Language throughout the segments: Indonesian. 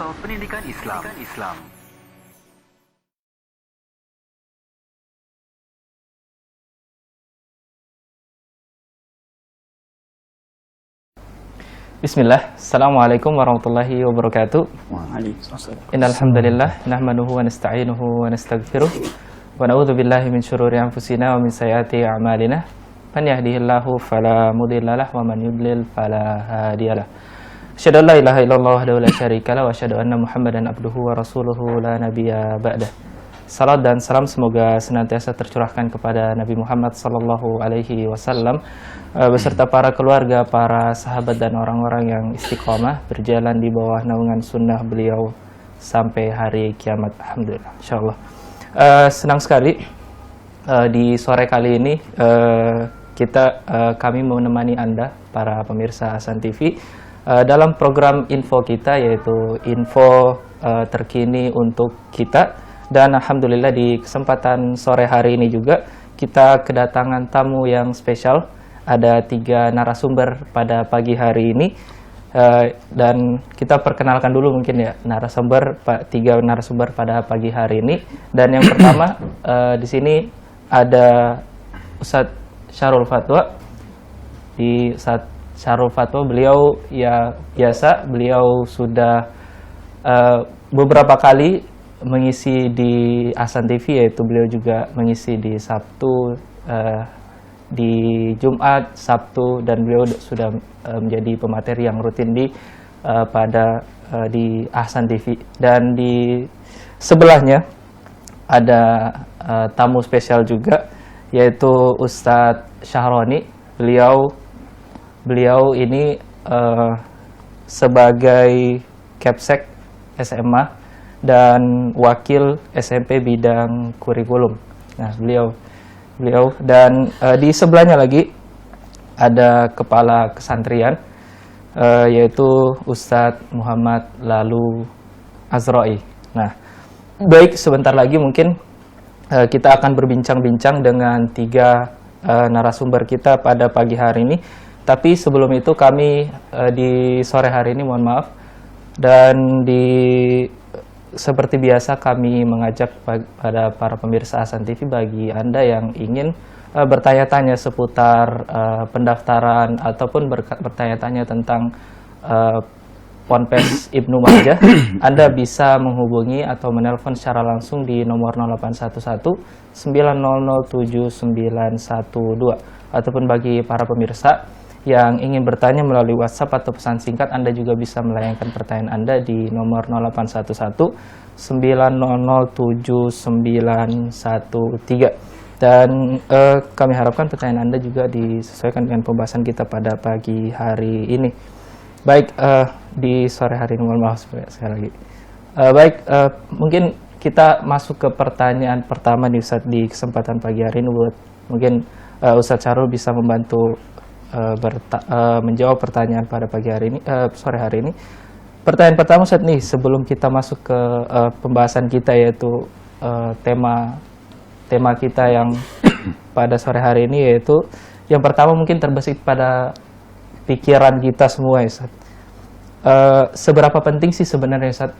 Pendidikan Islam. Bismillah, Assalamualaikum warahmatullahi wabarakatuh. Innal hamdalillah nahmaduhu wa nasta'inuhu wa nastaghfiruh wa na'udzu billahi min syururi anfusina wa min sayyiati a'malina. Man yahdihillahu fala mudhillalah wa man yudlil fala hadiyalah. Asyhadu an la ilaha illallah wahdahu la syarikalah wa asyhadu anna Muhammadan abduhu wa rasuluhu la nabiyya ba'dah. Salam dan salam semoga senantiasa tercurahkan kepada Nabi Muhammad sallallahu alaihi wasallam beserta para keluarga, para sahabat dan orang-orang yang istiqomah berjalan di bawah naungan sunnah beliau sampai hari kiamat. Alhamdulillah, insyaallah. Senang sekali di sore kali ini kami menemani Anda para pemirsa Hasan TV dalam program info kita, yaitu info terkini untuk kita. Dan alhamdulillah di kesempatan sore hari ini juga kita kedatangan tamu yang spesial. Ada 3 narasumber pada pagi hari ini, dan kita perkenalkan dulu mungkin ya tiga narasumber pada pagi hari ini. Dan yang pertama di sini ada Ustadz Syarul Fatwa. Di Ustadz Syarul Fatwa, beliau ya biasa, beliau sudah beberapa kali mengisi di Hasan TV, yaitu beliau juga mengisi di Sabtu, di Jumat, Sabtu, dan beliau sudah menjadi pemateri yang rutin di Hasan TV. Dan di sebelahnya ada tamu spesial juga, yaitu Ustadz Syahroni. Beliau ini sebagai Kepsek SMA dan wakil SMP bidang kurikulum. Nah, beliau dan di sebelahnya lagi ada kepala kesantrian, yaitu Ustadz Muhammad Lalu Azroi. Nah, baik, sebentar lagi mungkin kita akan berbincang-bincang dengan 3 narasumber kita pada pagi hari ini. Tapi sebelum itu kami di sore hari ini, mohon maaf, dan seperti biasa kami mengajak pada para pemirsa Hasan TV, bagi Anda yang ingin bertanya-tanya seputar pendaftaran ataupun bertanya-tanya tentang Ponpes Ibnu Majah, Anda bisa menghubungi atau menelpon secara langsung di nomor 0811 900 7912. Ataupun bagi para pemirsa yang ingin bertanya melalui WhatsApp atau pesan singkat, Anda juga bisa melayangkan pertanyaan Anda di nomor 0811 900 7913. Dan kami harapkan pertanyaan Anda juga disesuaikan dengan pembahasan kita pada pagi hari ini. Baik, di sore hari ini, mohon maaf sekali lagi. Mungkin kita masuk ke pertanyaan pertama di kesempatan pagi hari ini. Mungkin Ustadz Syarul bisa membantu menjawab pertanyaan pada pagi hari ini, sore hari ini. Pertanyaan pertama, Ustadz, nih, sebelum kita masuk ke pembahasan kita, yaitu tema kita yang pada sore hari ini, yaitu yang pertama mungkin terbesit pada pikiran kita semua, ya, Ustadz. Seberapa penting sih sebenarnya, Ustadz,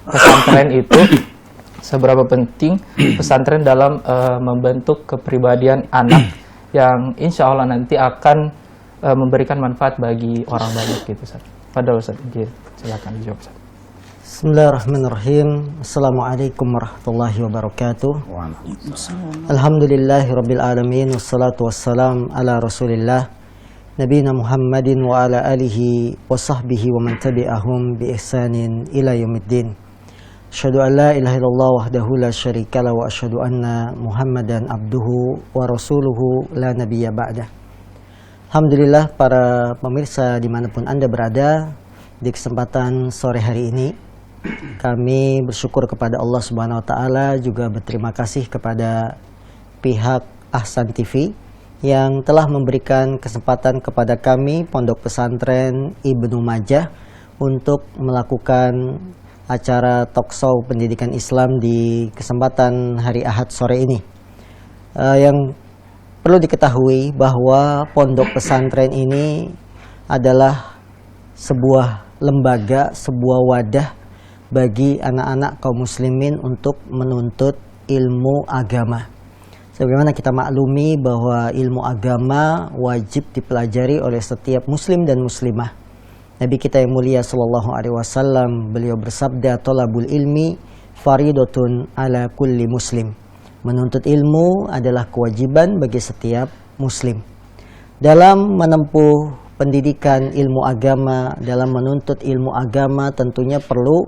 pesantren itu? Seberapa penting pesantren dalam membentuk kepribadian anak yang insya Allah nanti akan memberikan manfaat bagi orang banyak, gitu, Ustaz. Padahal, Ustaz, silakan dijawab, Ustaz. Bismillahirrahmanirrahim. Assalamualaikum warahmatullahi wabarakatuh. Alhamdulillahirabbil alamin, wassalatu wassalam ala Rasulillah nabiyina Muhammadin wa ala alihi wa sahbihi wa man tabi'ahum bi ihsanin ila yaumiddin. Asyhadu an la ilaha illallah wahdahu la syarikalah wa asyhadu anna Muhammadan abduhu wa rasuluhu la nabiyya ba'dah. Alhamdulillah, para pemirsa dimanapun Anda berada, di kesempatan sore hari ini kami bersyukur kepada Allah Subhanahu wa Ta'ala, juga berterima kasih kepada pihak Hasan TV yang telah memberikan kesempatan kepada kami Pondok Pesantren Ibnu Majah untuk melakukan acara talkshow pendidikan Islam di kesempatan hari Ahad sore ini. Yang perlu diketahui bahwa pondok pesantren ini adalah sebuah lembaga, sebuah wadah bagi anak-anak kaum muslimin untuk menuntut ilmu agama. Sebagaimana kita maklumi bahwa ilmu agama wajib dipelajari oleh setiap muslim dan muslimah. Nabi kita yang mulia sallallahu alaihi wasallam, beliau bersabda, "Thalabul ilmi faridatun ala kulli muslim." Menuntut ilmu adalah kewajiban bagi setiap muslim. Dalam menempuh pendidikan ilmu agama, dalam menuntut ilmu agama tentunya perlu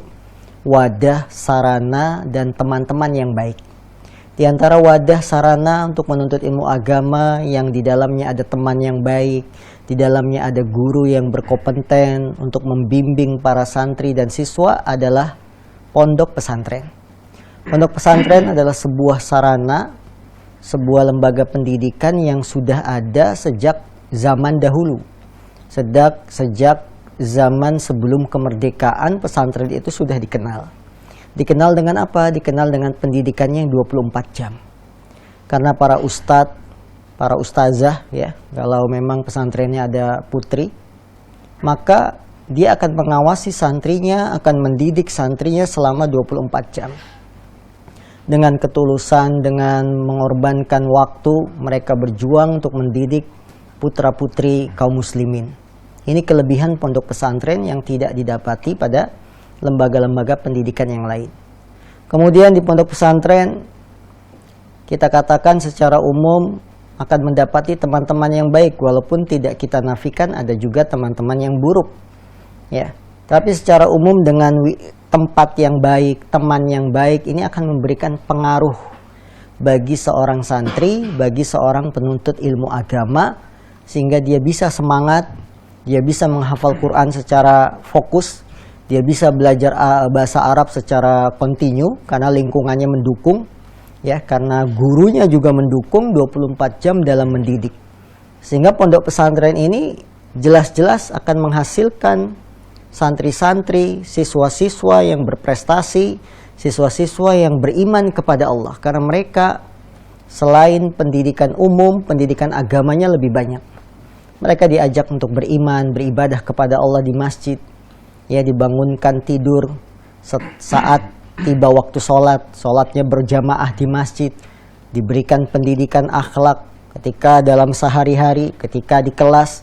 wadah, sarana, dan teman-teman yang baik. Di antara wadah sarana untuk menuntut ilmu agama yang di dalamnya ada teman yang baik, di dalamnya ada guru yang berkompeten untuk membimbing para santri dan siswa adalah pondok pesantren. Pondok pesantren adalah sebuah sarana, sebuah lembaga pendidikan yang sudah ada sejak zaman dahulu. Sejak zaman sebelum kemerdekaan, pesantren itu sudah dikenal. Dikenal dengan apa? Dikenal dengan pendidikannya yang 24 jam. Karena para ustadz, para ustazah ya, kalau memang pesantrennya ada putri, maka dia akan mengawasi santrinya, akan mendidik santrinya selama 24 jam. Dengan ketulusan, dengan mengorbankan waktu, mereka berjuang untuk mendidik putra-putri kaum muslimin. Ini kelebihan pondok pesantren yang tidak didapati pada lembaga-lembaga pendidikan yang lain. Kemudian di pondok pesantren kita katakan secara umum akan mendapati teman-teman yang baik, walaupun tidak kita nafikan ada juga teman-teman yang buruk. Ya, tapi secara umum dengan tempat yang baik, teman yang baik ini akan memberikan pengaruh bagi seorang santri, bagi seorang penuntut ilmu agama, sehingga dia bisa semangat, dia bisa menghafal Quran secara fokus, dia bisa belajar bahasa Arab secara kontinu karena lingkungannya mendukung, ya, karena gurunya juga mendukung 24 jam dalam mendidik. Sehingga pondok pesantren ini jelas-jelas akan menghasilkan santri-santri, siswa-siswa yang berprestasi, siswa-siswa yang beriman kepada Allah, karena mereka selain pendidikan umum, pendidikan agamanya lebih banyak. Mereka diajak untuk beriman, beribadah kepada Allah di masjid, ya, dibangunkan tidur saat tiba waktu sholat, sholatnya berjamaah di masjid, diberikan pendidikan akhlak ketika dalam sehari-hari, ketika di kelas.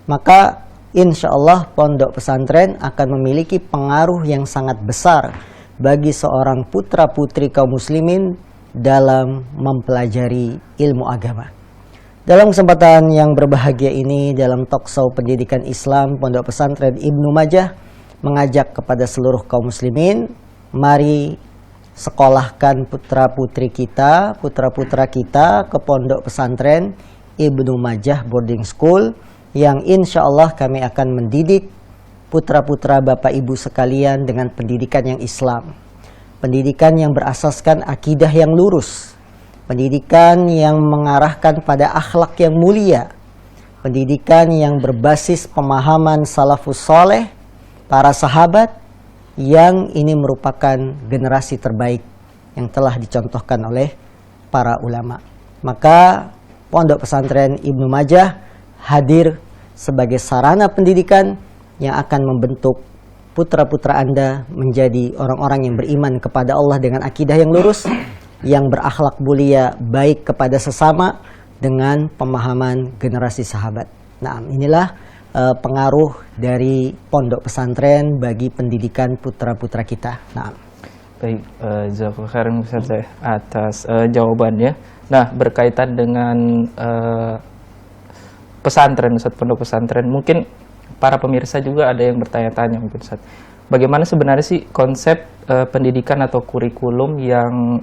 Maka insya Allah pondok pesantren akan memiliki pengaruh yang sangat besar bagi seorang putra-putri kaum muslimin dalam mempelajari ilmu agama. Dalam kesempatan yang berbahagia ini, dalam talkshow pendidikan Islam Pondok Pesantren Ibnu Majah mengajak kepada seluruh kaum muslimin, mari sekolahkan putra-putri kita, putra-putra kita ke Pondok Pesantren Ibnu Majah Boarding School, yang insya Allah kami akan mendidik putra-putra Bapak Ibu sekalian dengan pendidikan yang Islam, pendidikan yang berasaskan akidah yang lurus, pendidikan yang mengarahkan pada akhlak yang mulia, pendidikan yang berbasis pemahaman salafus soleh, para sahabat, yang ini merupakan generasi terbaik yang telah dicontohkan oleh para ulama. Maka Pondok Pesantren Ibnu Majah hadir sebagai sarana pendidikan yang akan membentuk putra-putra Anda menjadi orang-orang yang beriman kepada Allah dengan akidah yang lurus, yang berakhlak mulia, baik kepada sesama dengan pemahaman generasi sahabat. Nah, inilah pengaruh dari pondok pesantren bagi pendidikan putra-putra kita. Nah, baik, jazakallahu khairan Ustaz atas jawabannya. Nah, berkaitan dengan pesantren, Ustaz, pondok pesantren, mungkin para pemirsa juga ada yang bertanya-tanya mungkin, Ustaz. Bagaimana sebenarnya sih konsep pendidikan atau kurikulum yang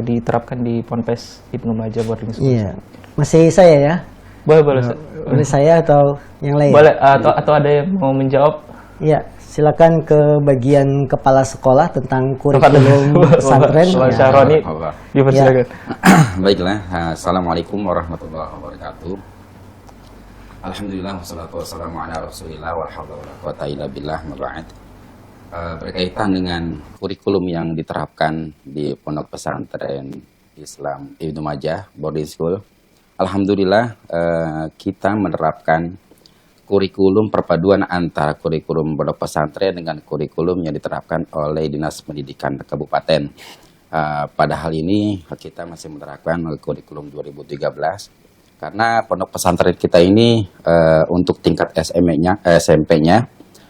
diterapkan di Ponpes Ibnu Majah Boarding School? Iya, masih saya ya. Boleh. Boleh saya atau yang lain? Boleh, atau ada yang mau menjawab? Iya, silakan ke bagian kepala sekolah tentang kurikulum pesantren. Pak Syahroni, dipersilakan. Baiklah, assalamualaikum warahmatullahi wabarakatuh. Alhamdulillah, wassalatu wassalamu ala rasulillah, wa hawla wa la quwata illa billah, ma ba'd. Berkaitan dengan kurikulum yang diterapkan di Pondok Pesantren Islam Ibnu Majah Boarding School, alhamdulillah kita menerapkan kurikulum perpaduan antara kurikulum pondok pesantren dengan kurikulum yang diterapkan oleh Dinas Pendidikan Kabupaten. Pada hal ini kita masih menerapkan kurikulum 2013 karena pondok pesantren kita ini untuk tingkat SMP-nya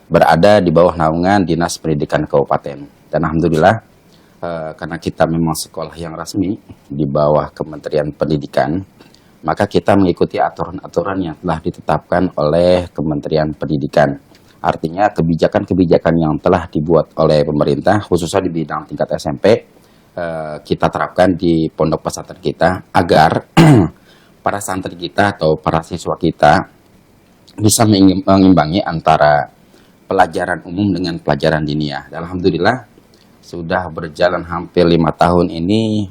berada di bawah naungan Dinas Pendidikan Kabupaten. Dan alhamdulillah karena kita memang sekolah yang resmi di bawah Kementerian Pendidikan, maka kita mengikuti aturan-aturan yang telah ditetapkan oleh Kementerian Pendidikan. Artinya kebijakan-kebijakan yang telah dibuat oleh pemerintah khususnya di bidang tingkat SMP kita terapkan di pondok pesantren kita agar para santri kita atau para siswa kita bisa mengimbangi antara pelajaran umum dengan pelajaran diniyah. Dan alhamdulillah sudah berjalan hampir 5 tahun ini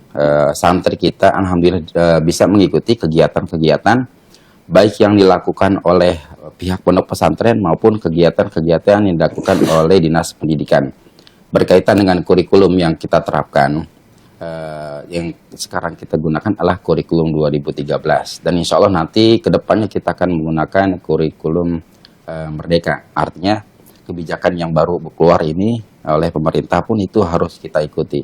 santri kita alhamdulillah bisa mengikuti kegiatan-kegiatan baik yang dilakukan oleh pihak pondok pesantren maupun kegiatan-kegiatan yang dilakukan oleh Dinas Pendidikan berkaitan dengan kurikulum yang kita terapkan. Yang sekarang kita gunakan adalah kurikulum 2013 dan insya Allah nanti kedepannya kita akan menggunakan kurikulum Merdeka. Artinya kebijakan yang baru keluar ini oleh pemerintah pun itu harus kita ikuti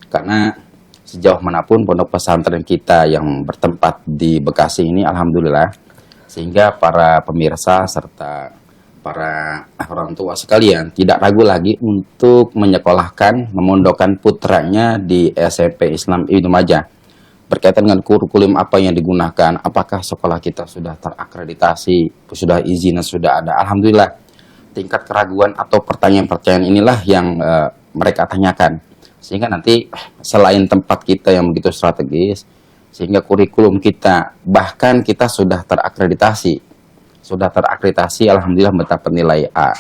karena sejauh manapun pondok pesantren kita yang bertempat di Bekasi ini alhamdulillah, sehingga para pemirsa serta para orang tua sekalian tidak ragu lagi untuk menyekolahkan, memondokkan putranya di SMP Islam Ibnu Majah. Berkaitan dengan kurikulum apa yang digunakan, apakah sekolah kita sudah terakreditasi, sudah izin, sudah ada. Alhamdulillah, tingkat keraguan atau pertanyaan-pertanyaan inilah yang mereka tanyakan. Sehingga nanti selain tempat kita yang begitu strategis, sehingga kurikulum kita, bahkan kita sudah terakreditasi alhamdulillah mendapat nilai A.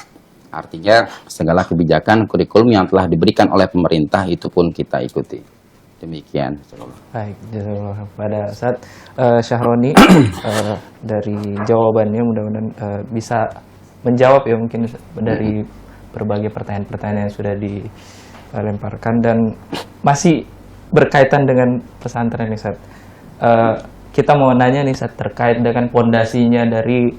Artinya segala kebijakan kurikulum yang telah diberikan oleh pemerintah itu pun kita ikuti. Demikian. Baik, pada saat Syahroni dari jawabannya mudah-mudahan bisa menjawab ya mungkin dari berbagai pertanyaan-pertanyaan yang sudah dilemparkan dan masih berkaitan dengan pesantren nih Ustaz. Kita mau nanya nih Ustaz terkait dengan pondasinya dari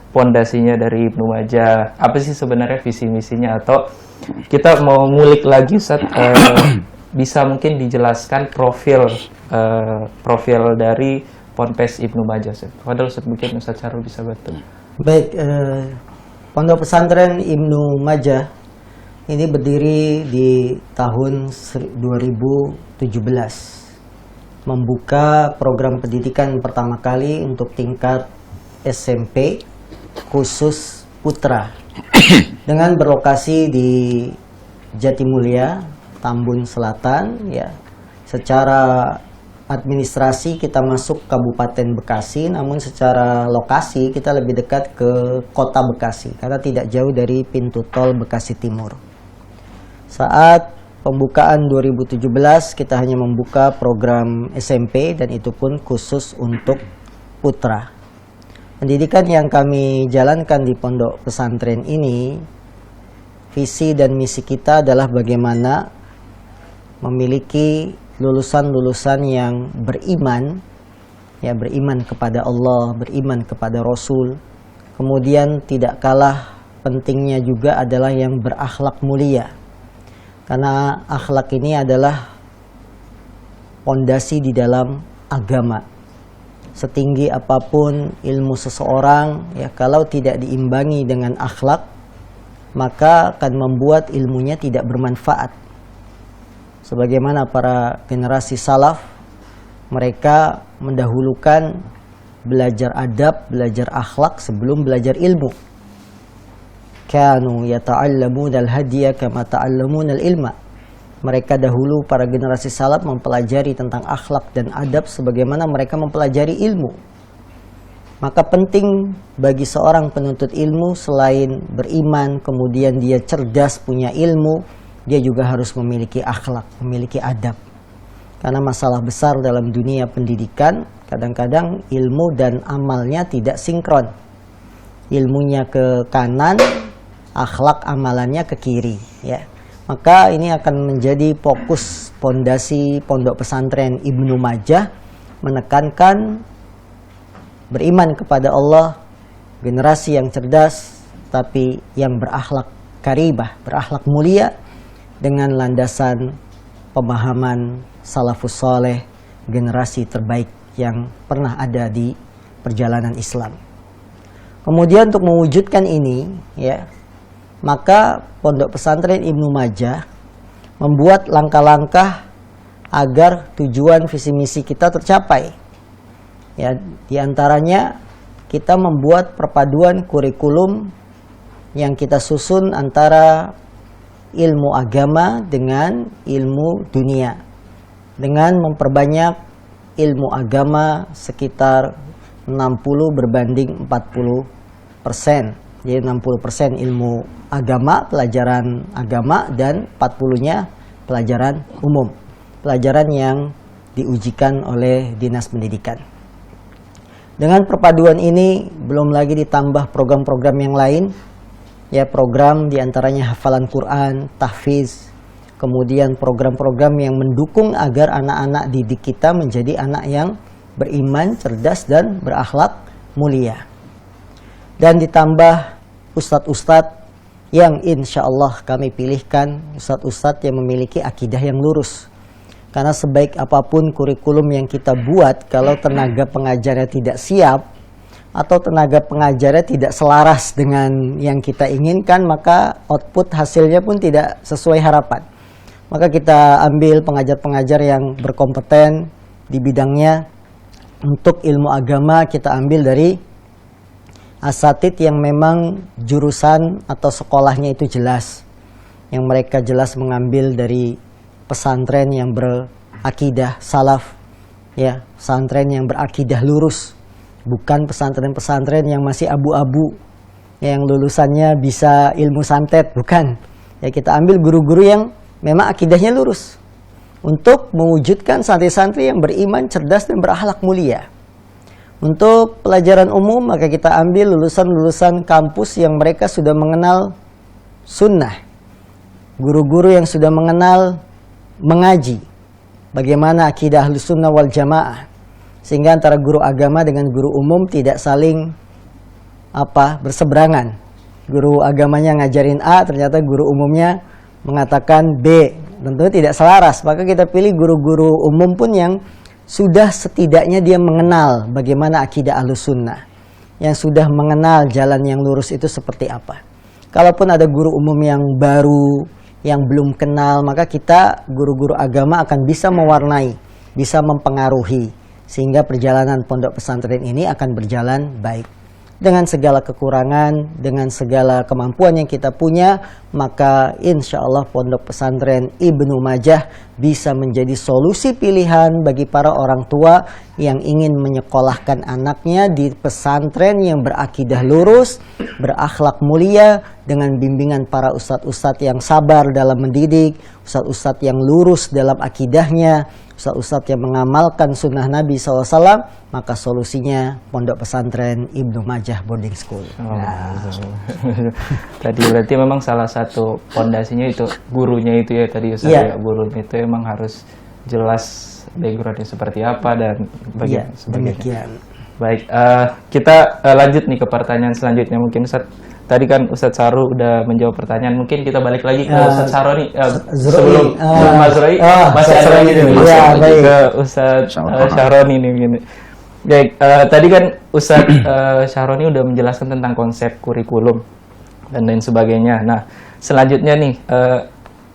Ibnu Majah, apa sih sebenarnya visi misinya, atau kita mau ngulik lagi Ustaz, bisa mungkin dijelaskan profil dari Ponpes Ibnu Majah Ustaz. Padahal Ustaz mungkin Ustaz Syarul bisa bantu. Baik, Pondok Pesantren Ibnu Majah ini berdiri di tahun 2017, membuka program pendidikan pertama kali untuk tingkat SMP khusus putra dengan berlokasi di Jatimulya, Tambun Selatan ya. Secara administrasi kita masuk Kabupaten Bekasi, namun secara lokasi kita lebih dekat ke Kota Bekasi karena tidak jauh dari pintu tol Bekasi Timur. Saat pembukaan 2017 kita hanya membuka program SMP dan itu pun khusus untuk putra. Pendidikan yang kami jalankan di pondok pesantren ini, visi dan misi kita adalah bagaimana memiliki lulusan-lulusan yang beriman, ya beriman kepada Allah, beriman kepada Rasul. Kemudian tidak kalah pentingnya juga adalah yang berakhlak mulia. Karena akhlak ini adalah pondasi di dalam agama. Setinggi apapun ilmu seseorang, ya kalau tidak diimbangi dengan akhlak, maka akan membuat ilmunya tidak bermanfaat. Sebagaimana para generasi salaf, mereka mendahulukan belajar adab, belajar akhlak sebelum belajar ilmu. Kanu yata'allamuna al-hadiya kama ta'allamuna al-ilma. Mereka dahulu para generasi salaf mempelajari tentang akhlak dan adab sebagaimana mereka mempelajari ilmu. Maka penting bagi seorang penuntut ilmu selain beriman, kemudian dia cerdas, punya ilmu, dia juga harus memiliki akhlak, memiliki adab. Karena masalah besar dalam dunia pendidikan, kadang-kadang ilmu dan amalnya tidak sinkron. Ilmunya ke kanan, akhlak amalannya ke kiri, ya. Maka ini akan menjadi fokus pondasi pondok pesantren Ibnu Majah, menekankan beriman kepada Allah, generasi yang cerdas, tapi yang berakhlak karibah, berakhlak mulia dengan landasan pemahaman salafus soleh, generasi terbaik yang pernah ada di perjalanan Islam. Kemudian untuk mewujudkan ini, ya, maka Pondok Pesantren Ibnu Majah membuat langkah-langkah agar tujuan visi misi kita tercapai. Ya, diantaranya kita membuat perpaduan kurikulum yang kita susun antara ilmu agama dengan ilmu dunia, dengan memperbanyak ilmu agama sekitar 60 berbanding 40%. Jadi 60% ilmu agama, pelajaran agama, dan 40-nya pelajaran umum, pelajaran yang diujikan oleh Dinas Pendidikan. Dengan perpaduan ini belum lagi ditambah program-program yang lain, ya, program diantaranya hafalan Quran, tahfiz, kemudian program-program yang mendukung agar anak-anak didik kita menjadi anak yang beriman, cerdas, dan berakhlak mulia. Dan ditambah ustadz-ustadz yang insya Allah kami pilihkan, ustadz-ustadz yang memiliki akidah yang lurus. Karena sebaik apapun kurikulum yang kita buat, kalau tenaga pengajarnya tidak siap atau tenaga pengajarnya tidak selaras dengan yang kita inginkan, maka output hasilnya pun tidak sesuai harapan. Maka kita ambil pengajar-pengajar yang berkompeten di bidangnya. Untuk ilmu agama kita ambil dari asatid yang memang jurusan atau sekolahnya itu jelas, yang mereka jelas mengambil dari pesantren yang berakidah salaf, ya, pesantren yang berakidah lurus, bukan pesantren-pesantren yang masih abu-abu, yang lulusannya bisa ilmu santet, bukan. Ya, kita ambil guru-guru yang memang akidahnya lurus untuk mewujudkan santri-santri yang beriman, cerdas, dan berakhlak mulia. Untuk pelajaran umum, maka kita ambil lulusan-lulusan kampus yang mereka sudah mengenal sunnah, guru-guru yang sudah mengenal mengaji bagaimana akidah Ahlus Sunnah wal Jamaah, sehingga antara guru agama dengan guru umum tidak saling berseberangan. Guru agamanya ngajarin A, ternyata guru umumnya mengatakan B, tentunya tidak selaras. Maka kita pilih guru-guru umum pun yang sudah setidaknya dia mengenal bagaimana akidah Ahlus Sunnah, yang sudah mengenal jalan yang lurus itu seperti apa. Kalaupun ada guru umum yang baru, yang belum kenal, maka kita guru-guru agama akan bisa mewarnai, bisa mempengaruhi, sehingga perjalanan pondok pesantren ini akan berjalan baik. Dengan segala kekurangan, dengan segala kemampuan yang kita punya, maka insya Allah pondok pesantren Ibnu Majah bisa menjadi solusi pilihan bagi para orang tua yang ingin menyekolahkan anaknya di pesantren yang berakidah lurus, berakhlak mulia, dengan bimbingan para ustadz-ustadz yang sabar dalam mendidik, ustadz-ustadz yang lurus dalam akidahnya, ustadz-ustadz yang mengamalkan sunnah Nabi SAW, maka solusinya pondok pesantren Ibnu Majah Boarding School. Tadi berarti memang salah satu pondasinya itu gurunya itu ya tadi Ustaz, ya, gurunya itu emang harus jelas backgroundnya seperti apa dan sebagainya. Demikian. Baik, kita lanjut nih ke pertanyaan selanjutnya. Mungkin Ustaz, tadi kan Ustadz Saru udah menjawab pertanyaan. Mungkin kita balik lagi ke Ustadz Saru nih. Sebelum Mas Roy, masih ada lagi nih ke Ustadz Syahroni nih. Gini. Baik, tadi kan Ustadz Syahroni udah menjelaskan tentang konsep kurikulum dan lain sebagainya. Nah, selanjutnya nih,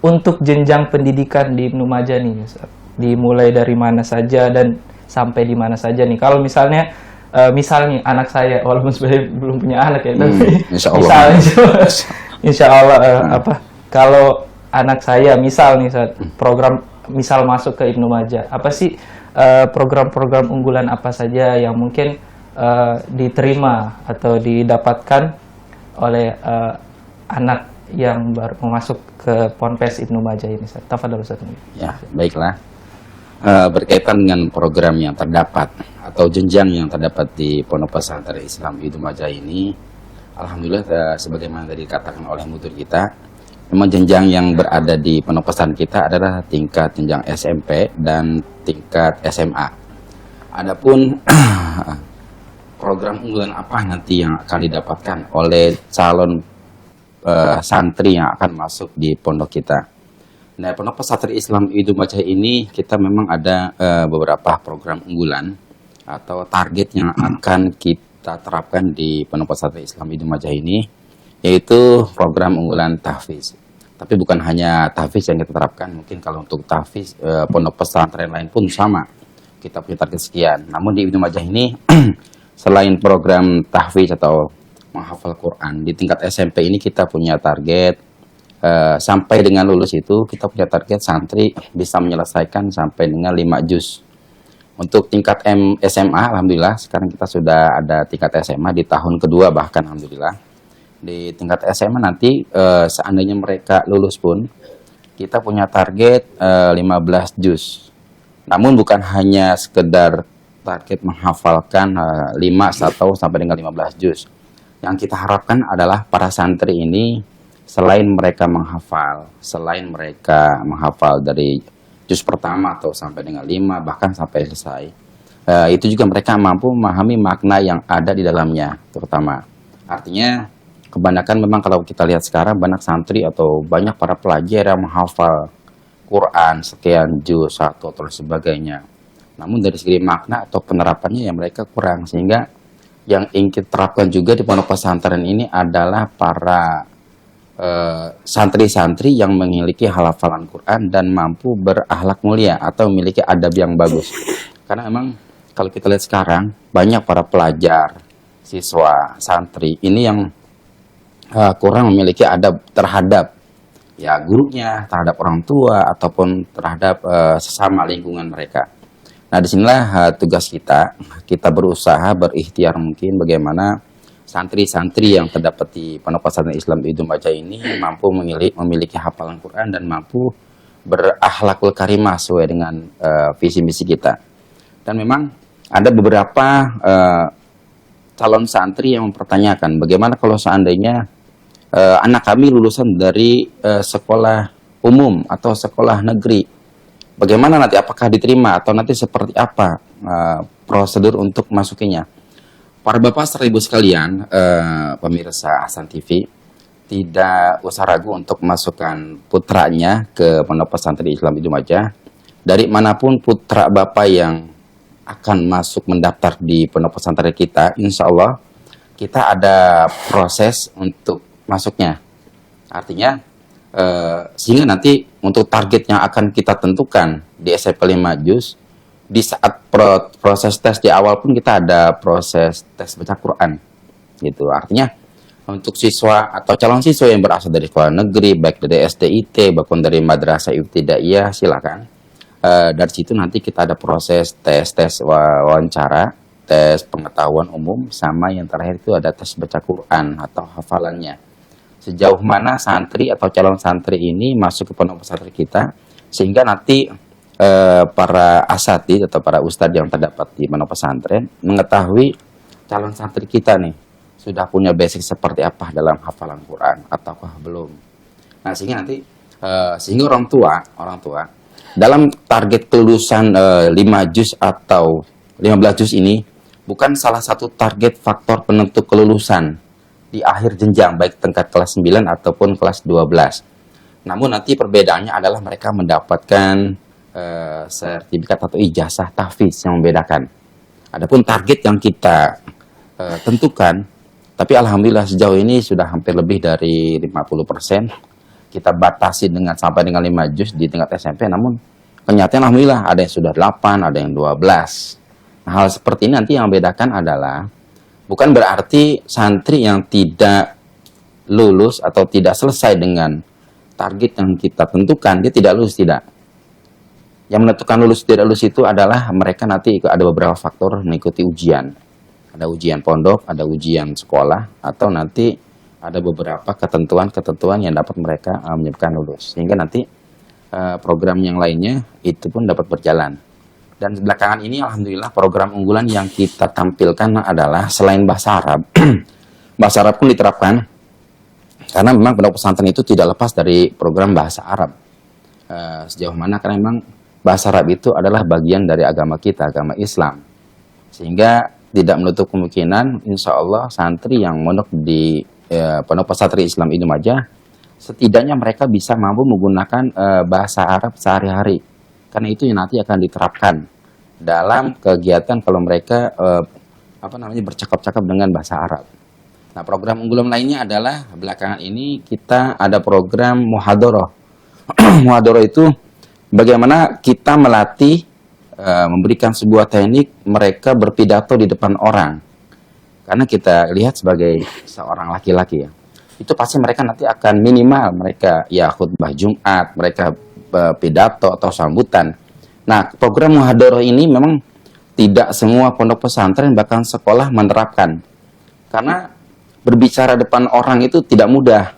untuk jenjang pendidikan di Ibnu Majah nih, Ustadz, dimulai dari mana saja dan sampai di mana saja nih? Kalau misalnya misalnya anak saya, walaupun sebenarnya belum punya anak ya, tapi insya Allah kalau anak saya misal nih program misal masuk ke Ibnu Majah, apa sih program-program unggulan apa saja yang mungkin diterima atau didapatkan oleh anak yang baru masuk ke Ponpes Ibnu Majah ini? Tafadhol Ustaz. Ya, baiklah. Berkaitan dengan program yang terdapat atau jenjang yang terdapat di Pondok Pesantren Islam Ibnu Majah ini, alhamdulillah sebagaimana tadi dikatakan oleh mudir kita, memang jenjang yang berada di Pondok Pesantren kita adalah tingkat jenjang SMP dan tingkat SMA. Adapun program unggulan apa nanti yang akan didapatkan oleh calon santri yang akan masuk di pondok kita. Nah, Pondok Pesantren Islam Ibnu Majah ini kita memang ada beberapa program unggulan atau target yang akan kita terapkan di Pondok Pesantren Islam Ibnu Majah ini, yaitu program unggulan tahfiz. Tapi bukan hanya tahfiz yang kita terapkan, mungkin kalau untuk tahfiz pondok pesantren lain pun sama. Kita punya target sekian. Namun di Ibnu Majah ini selain program tahfiz atau menghafal Quran, di tingkat SMP ini kita punya target sampai dengan lulus itu kita punya target santri bisa menyelesaikan sampai dengan 5 juz. Untuk tingkat SMA, alhamdulillah sekarang kita sudah ada tingkat SMA di tahun kedua bahkan alhamdulillah. Di tingkat SMA nanti seandainya mereka lulus pun kita punya target 15 juz. Namun bukan hanya sekedar target menghafalkan 5 atau sampai dengan 15 juz. Yang kita harapkan adalah para santri ini selain mereka menghafal dari juz pertama atau sampai dengan 5 bahkan sampai selesai, itu juga mereka mampu memahami makna yang ada di dalamnya terutama. Artinya kebanyakan memang kalau kita lihat sekarang banyak santri atau banyak para pelajar yang menghafal Quran sekian juz atau terus sebagainya. Namun dari segi makna atau penerapannya yang mereka kurang, sehingga yang ingin kita terapkan juga di pondok pesantren ini adalah para santri-santri yang memiliki hafalan Quran dan mampu berakhlak mulia atau memiliki adab yang bagus. Karena memang kalau kita lihat sekarang banyak para pelajar, siswa, santri ini yang kurang memiliki adab terhadap ya gurunya, terhadap orang tua ataupun terhadap sesama lingkungan mereka. Nah, disinilah tugas kita berusaha berikhtiar mungkin bagaimana santri-santri yang terdapat di Pondok Pesantren Islam Ibnu Majah ini mampu memiliki hafalan Quran dan mampu berakhlakul karimah sesuai dengan visi misi kita. Dan memang ada beberapa calon santri yang mempertanyakan bagaimana kalau seandainya anak kami lulusan dari sekolah umum atau sekolah negeri, bagaimana nanti, apakah diterima atau nanti seperti apa prosedur untuk masukinya. Para bapak serta ibu sekalian, pemirsa Ahsan TV, tidak usah ragu untuk memasukkan putranya ke Pondok Pesantren Islam Ibnu Majah. Dari manapun putra bapak yang akan masuk mendaftar di Pondok Pesantren kita, insya Allah kita ada proses untuk masuknya. Artinya, sehingga nanti untuk target yang akan kita tentukan di SMP 5 juz, di saat proses tes di awal pun kita ada proses tes baca Quran gitu. Artinya untuk siswa atau calon siswa yang berasal dari sekolah negeri, baik dari SDIT maupun dari madrasah ibtidaiyah, silakan. Dari situ nanti kita ada proses tes wawancara, tes pengetahuan umum, sama yang terakhir itu ada tes baca Quran atau hafalannya. Sejauh mana santri atau calon santri ini masuk ke pondok pesantren kita, sehingga nanti para asatidz atau para ustadz yang terdapat di pondok pesantren mengetahui calon santri kita nih sudah punya basic seperti apa dalam hafalan Quran ataukah belum. Nah, sehingga nanti sehingga orang tua dalam target kelulusan 5 juz atau 15 juz ini bukan salah satu target faktor penentu kelulusan di akhir jenjang baik tingkat kelas 9 ataupun kelas 12. Namun nanti perbedaannya adalah mereka mendapatkan sertifikat atau ijazah tahfiz yang membedakan. Adapun target yang kita tentukan, tapi alhamdulillah sejauh ini sudah hampir lebih dari 50%. Kita batasi dengan sampai dengan 5 juz di tingkat SMP, namun kenyataan alhamdulillah ada yang sudah 8, ada yang 12. Nah, hal seperti ini nanti yang membedakan adalah bukan berarti santri yang tidak lulus atau tidak selesai dengan target yang kita tentukan dia tidak lulus, tidak. Yang menentukan lulus tidak lulus itu adalah mereka nanti ada beberapa faktor mengikuti ujian. Ada ujian pondok, ada ujian sekolah, atau nanti ada beberapa ketentuan-ketentuan yang dapat mereka menyebabkan lulus. Sehingga nanti program yang lainnya itu pun dapat berjalan. Dan belakangan ini alhamdulillah program unggulan yang kita tampilkan adalah selain bahasa Arab, bahasa Arab pun diterapkan. Karena memang pondok pesantren itu tidak lepas dari program bahasa Arab. Sejauh mana karena memang bahasa Arab itu adalah bagian dari agama kita, agama Islam. Sehingga tidak menutup kemungkinan insya Allah santri yang mondok di Pondok Pesantren Islam Idumajah setidaknya mereka bisa mampu menggunakan bahasa Arab sehari-hari, karena itu yang nanti akan diterapkan dalam kegiatan kalau mereka bercakap-cakap dengan bahasa Arab. Nah, program unggulan lainnya adalah belakangan ini kita ada program muhadharah. Muhadharah itu bagaimana kita melatih memberikan sebuah teknik mereka berpidato di depan orang. Karena kita lihat sebagai seorang laki-laki ya, itu pasti mereka nanti akan minimal mereka ya khutbah Jumat, mereka pidato atau sambutan. Nah, program muhadharah ini memang tidak semua pondok pesantren bahkan sekolah menerapkan. Karena berbicara depan orang itu tidak mudah.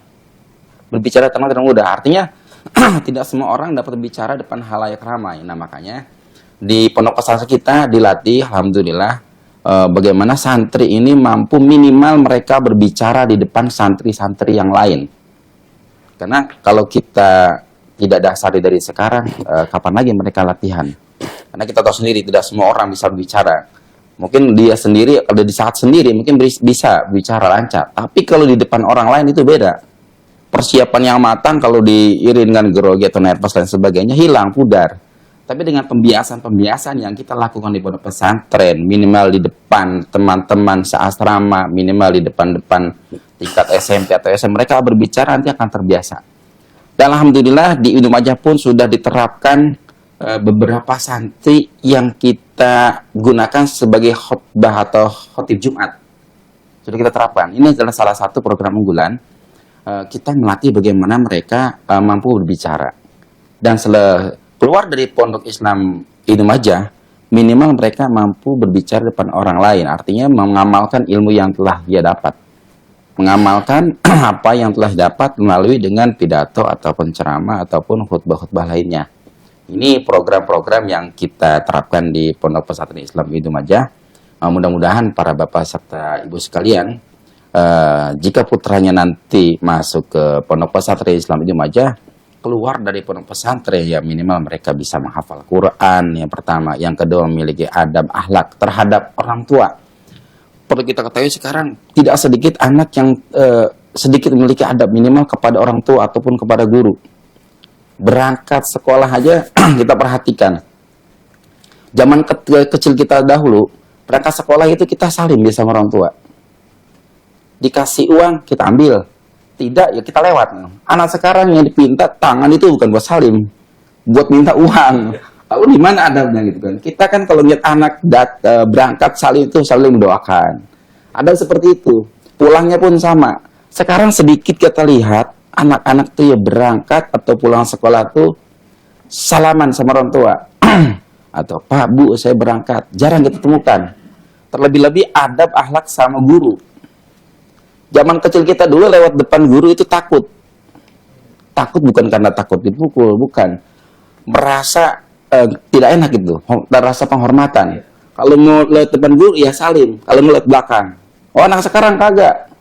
Berbicara depan tidak mudah. Artinya tidak semua orang dapat berbicara depan halayak ramai. Nah, makanya di pondok pesantren kita dilatih alhamdulillah bagaimana santri ini mampu minimal mereka berbicara di depan santri-santri yang lain. Karena kalau kita tidak dasari dari sekarang, kapan lagi mereka latihan? Karena kita tahu sendiri tidak semua orang bisa berbicara. Mungkin dia sendiri, kalau di saat sendiri mungkin bisa bicara lancar. Tapi kalau di depan orang lain itu beda. Persiapan yang matang kalau diiringan grogi atau nervous dan sebagainya hilang, pudar. Tapi dengan pembiasan yang kita lakukan di pondok pesantren, minimal di depan teman-teman seasrama, minimal di depan tingkat SMP atau SM, mereka berbicara nanti akan terbiasa. Dan alhamdulillah di Idumajah pun sudah diterapkan beberapa santri yang kita gunakan sebagai khutbah atau khotib Jumat. Sudah kita terapkan. Ini adalah salah satu program unggulan. Kita melatih bagaimana mereka mampu berbicara. Dan keluar dari pondok Islam Idumajah, minimal mereka mampu berbicara depan orang lain. Artinya mengamalkan ilmu yang telah dia dapat. Mengamalkan apa yang telah dapat melalui dengan pidato ataupun ceramah ataupun khutbah-khutbah lainnya. Ini program-program yang kita terapkan di Pondok Pesantren Islam Idumajah. Mudah-mudahan para bapak serta ibu sekalian, jika putranya nanti masuk ke Pondok Pesantren Islam Idumajah, keluar dari pondok pesantren ya minimal mereka bisa menghafal Quran yang pertama, yang kedua memiliki adab akhlak terhadap orang tua. Perlu kita ketahui sekarang tidak sedikit anak yang sedikit memiliki adab minimal kepada orang tua ataupun kepada guru. Berangkat sekolah aja kita perhatikan. Zaman kecil kita dahulu berangkat sekolah itu kita salim sama orang tua. Dikasih uang kita ambil. Tidak, ya kita lewat. Anak sekarang yang dipinta tangan itu bukan buat salim, buat minta uang. Lalu di mana adabnya gitu kan? Kita kan kalau lihat anak berangkat salim itu saling mendoakan. Ada seperti itu. Pulangnya pun sama. Sekarang sedikit kita lihat anak-anak tuh ya berangkat atau pulang sekolah tuh salaman sama orang tua. Atau Pak, Bu, saya berangkat. Jarang kita temukan. Terlebih-lebih adab akhlak sama guru. Zaman kecil kita dulu lewat depan guru itu takut. Takut bukan karena takut dipukul, bukan. Merasa tidak enak gitu, dan rasa penghormatan. Kalau mau lewat depan guru ya salim, kalau mau lewat belakang. Oh, anak sekarang kagak.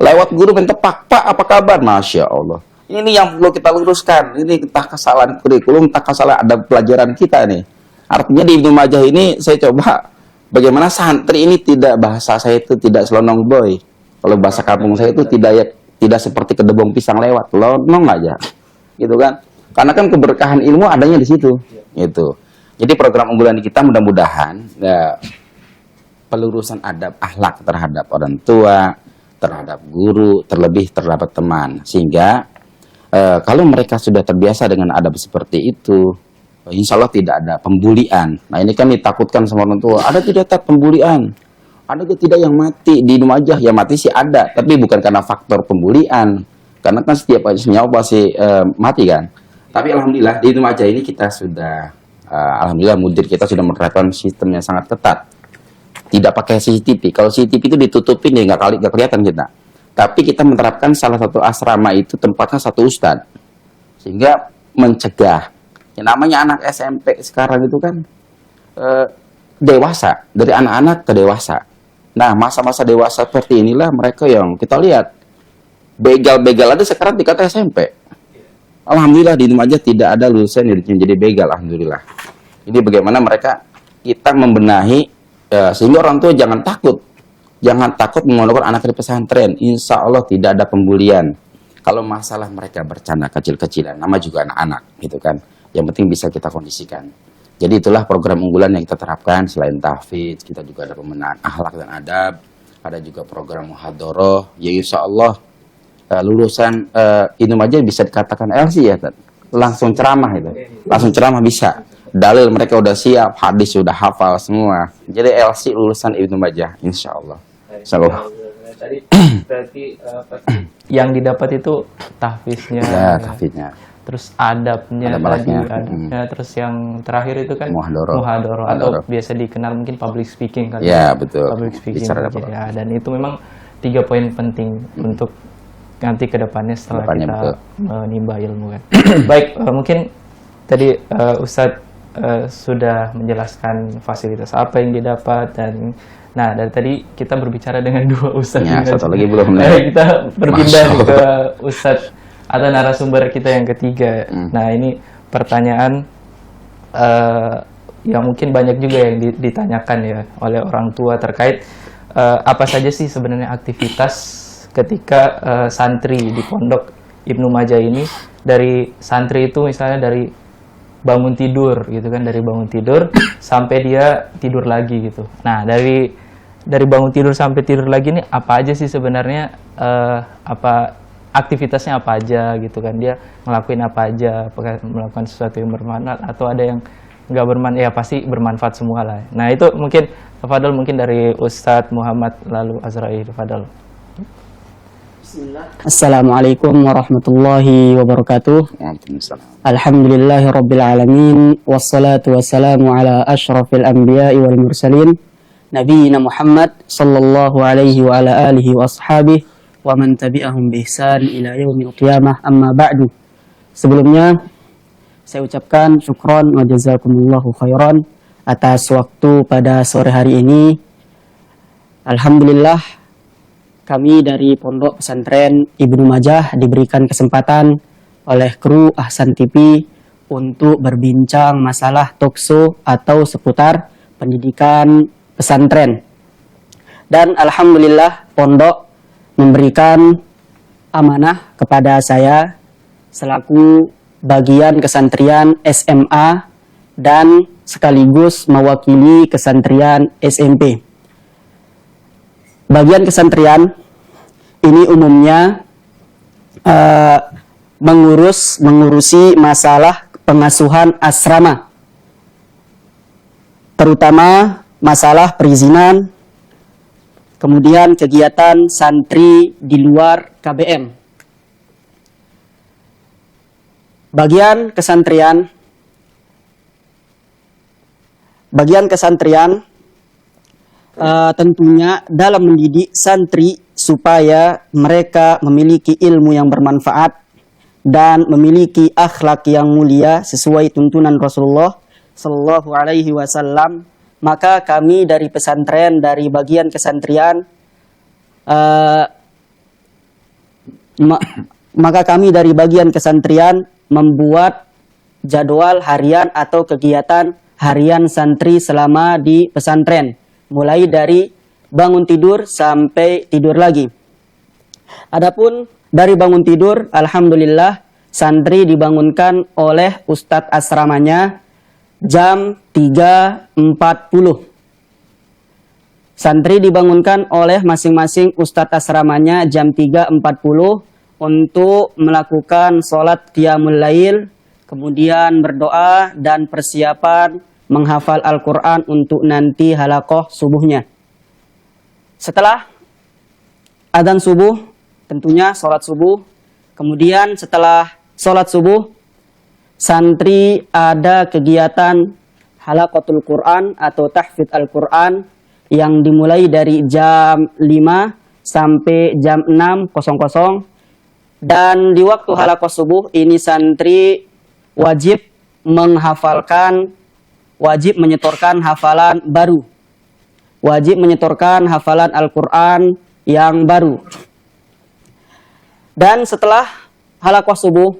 Lewat guru main tepak, Pak apa kabar? Masya Allah. Ini yang perlu kita luruskan. Ini entah kesalahan kurikulum, entah kesalahan ada pelajaran kita nih. Artinya di Idumajah ini saya coba bagaimana santri ini tidak, bahasa saya itu tidak selonong boy. Kalau bahasa kampung saya itu tidak seperti kedebong pisang lewat, lonong aja, gitu kan? Karena kan keberkahan ilmu adanya di situ, gitu. Jadi program unggulan kita mudah-mudahan pelurusan adab akhlak terhadap orang tua, terhadap guru, terlebih terhadap teman, sehingga kalau mereka sudah terbiasa dengan adab seperti itu, insya Allah tidak ada pembulian. Nah ini kan ditakutkan sama orang tua, ada tidak pembulian. Ada tidak yang mati di Idumajah? Ya mati sih ada, tapi bukan karena faktor pembulian. Karena kan setiap nyawa pasti mati kan. Tapi alhamdulillah di Idumajah ini kita sudah, alhamdulillah mudir kita sudah menerapkan sistem yang sangat ketat. Tidak pakai CCTV. Kalau CCTV itu ditutupin ya nggak kelihatan kita. Tapi kita menerapkan salah satu asrama itu tempatnya satu ustadz. Sehingga mencegah. Yang namanya anak SMP sekarang itu kan dewasa, dari anak-anak ke dewasa. Nah, masa-masa dewasa seperti inilah mereka yang kita lihat begal-begal ada sekarang tingkat SMP. Alhamdulillah di Idumajah tidak ada lulusan yang jadi begal, alhamdulillah. Ini bagaimana kita membenahi Sehingga orang tua jangan takut memondokkan anak di pesantren. Insya Allah tidak ada pembulian. Kalau masalah mereka bercanda kecil-kecilan, nama juga anak-anak, gitu kan. Yang penting bisa kita kondisikan. Jadi itulah program unggulan yang kita terapkan. Selain tahfidz, kita juga ada pemenahan akhlak dan adab. Ada juga program muhadharah. Ya insya Allah lulusan Ibnu Majah bisa dikatakan LC ya, langsung ceramah itu. Langsung ceramah bisa. Dalil mereka udah siap, hadis sudah hafal semua. Jadi LC lulusan Ibnu Majah, insya Allah. Insya Allah. Tadi berarti yang didapat itu tahfidznya, Ya, tahfidznya. terus adabnya, terus yang terakhir itu kan muhadharah atau biasa dikenal mungkin public speaking kan. Ya, betul. Public speaking ya, dan itu memang 3 poin penting untuk nanti ke depannya setelah kita menimba ilmu kan. Baik, mungkin tadi Ustadz sudah menjelaskan fasilitas apa yang didapat dan nah dari tadi kita berbicara dengan 2 Ustadz. Ya, satu lagi belum. Kita berpindah ke Ustadz atau narasumber kita yang ketiga. Nah ini pertanyaan yang mungkin banyak juga yang ditanyakan ya oleh orang tua terkait apa saja sih sebenarnya aktivitas ketika santri di pondok Ibnu Majah ini. Dari santri itu misalnya dari bangun tidur gitu kan, dari bangun tidur sampai dia tidur lagi gitu. Nah dari bangun tidur sampai tidur lagi nih apa aja sih sebenarnya, apa aktivitasnya apa aja gitu kan, dia ngelakuin apa aja, apakah melakukan sesuatu yang bermanfaat atau ada yang nggak bermanfaat, ya pasti bermanfaat semua lah. Nah itu mungkin Fadl, mungkin dari Ustadz Muhammad lalu Azrail. Fadl. Assalamualaikum warahmatullahi wabarakatuh. Alhamdulillahi rabbil alamin, wassalatu wassalamu ala ashrafil anbiya'i wal mursalin, nabiyina Muhammad sallallahu alaihi wa ala alihi wa ashabihi wa man tabi'ahum bi ihsan ila yaumil qiyamah, amma ba'du. Sebelumnya saya ucapkan syukron wa jazakumullahu khairan atas waktu pada sore hari ini. Alhamdulillah kami dari Pondok Pesantren Ibnu Majah diberikan kesempatan oleh kru Ahsan TV untuk berbincang masalah talkshow atau seputar pendidikan pesantren. Dan alhamdulillah pondok memberikan amanah kepada saya selaku bagian kesantrian SMA dan sekaligus mewakili kesantrian SMP. Bagian kesantrian ini umumnya mengurusi masalah pengasuhan asrama, terutama masalah perizinan, kemudian kegiatan santri di luar KBM. Bagian kesantrian tentunya dalam mendidik santri supaya mereka memiliki ilmu yang bermanfaat dan memiliki akhlak yang mulia sesuai tuntunan Rasulullah Sallallahu Alaihi Wasallam. Maka kami dari pesantren, dari bagian kesantrian, membuat jadwal harian atau kegiatan harian santri selama di pesantren, mulai dari bangun tidur sampai tidur lagi. Adapun dari bangun tidur, alhamdulillah santri dibangunkan oleh ustadz asramanya jam 3.40. Santri dibangunkan oleh masing-masing ustadz asramanya jam 3.40 untuk melakukan sholat qiyamul lail, kemudian berdoa dan persiapan menghafal Al-Quran untuk nanti halaqah subuhnya. Setelah adzan subuh, tentunya sholat subuh. Kemudian setelah sholat subuh, santri ada kegiatan halaqatul Quran atau tahfidz Al-Quran yang dimulai dari jam 5 sampai jam 6.00. Dan di waktu halaqah subuh ini santri wajib menyetorkan hafalan baru. Wajib menyetorkan hafalan Al-Quran yang baru. Dan setelah halaqah subuh,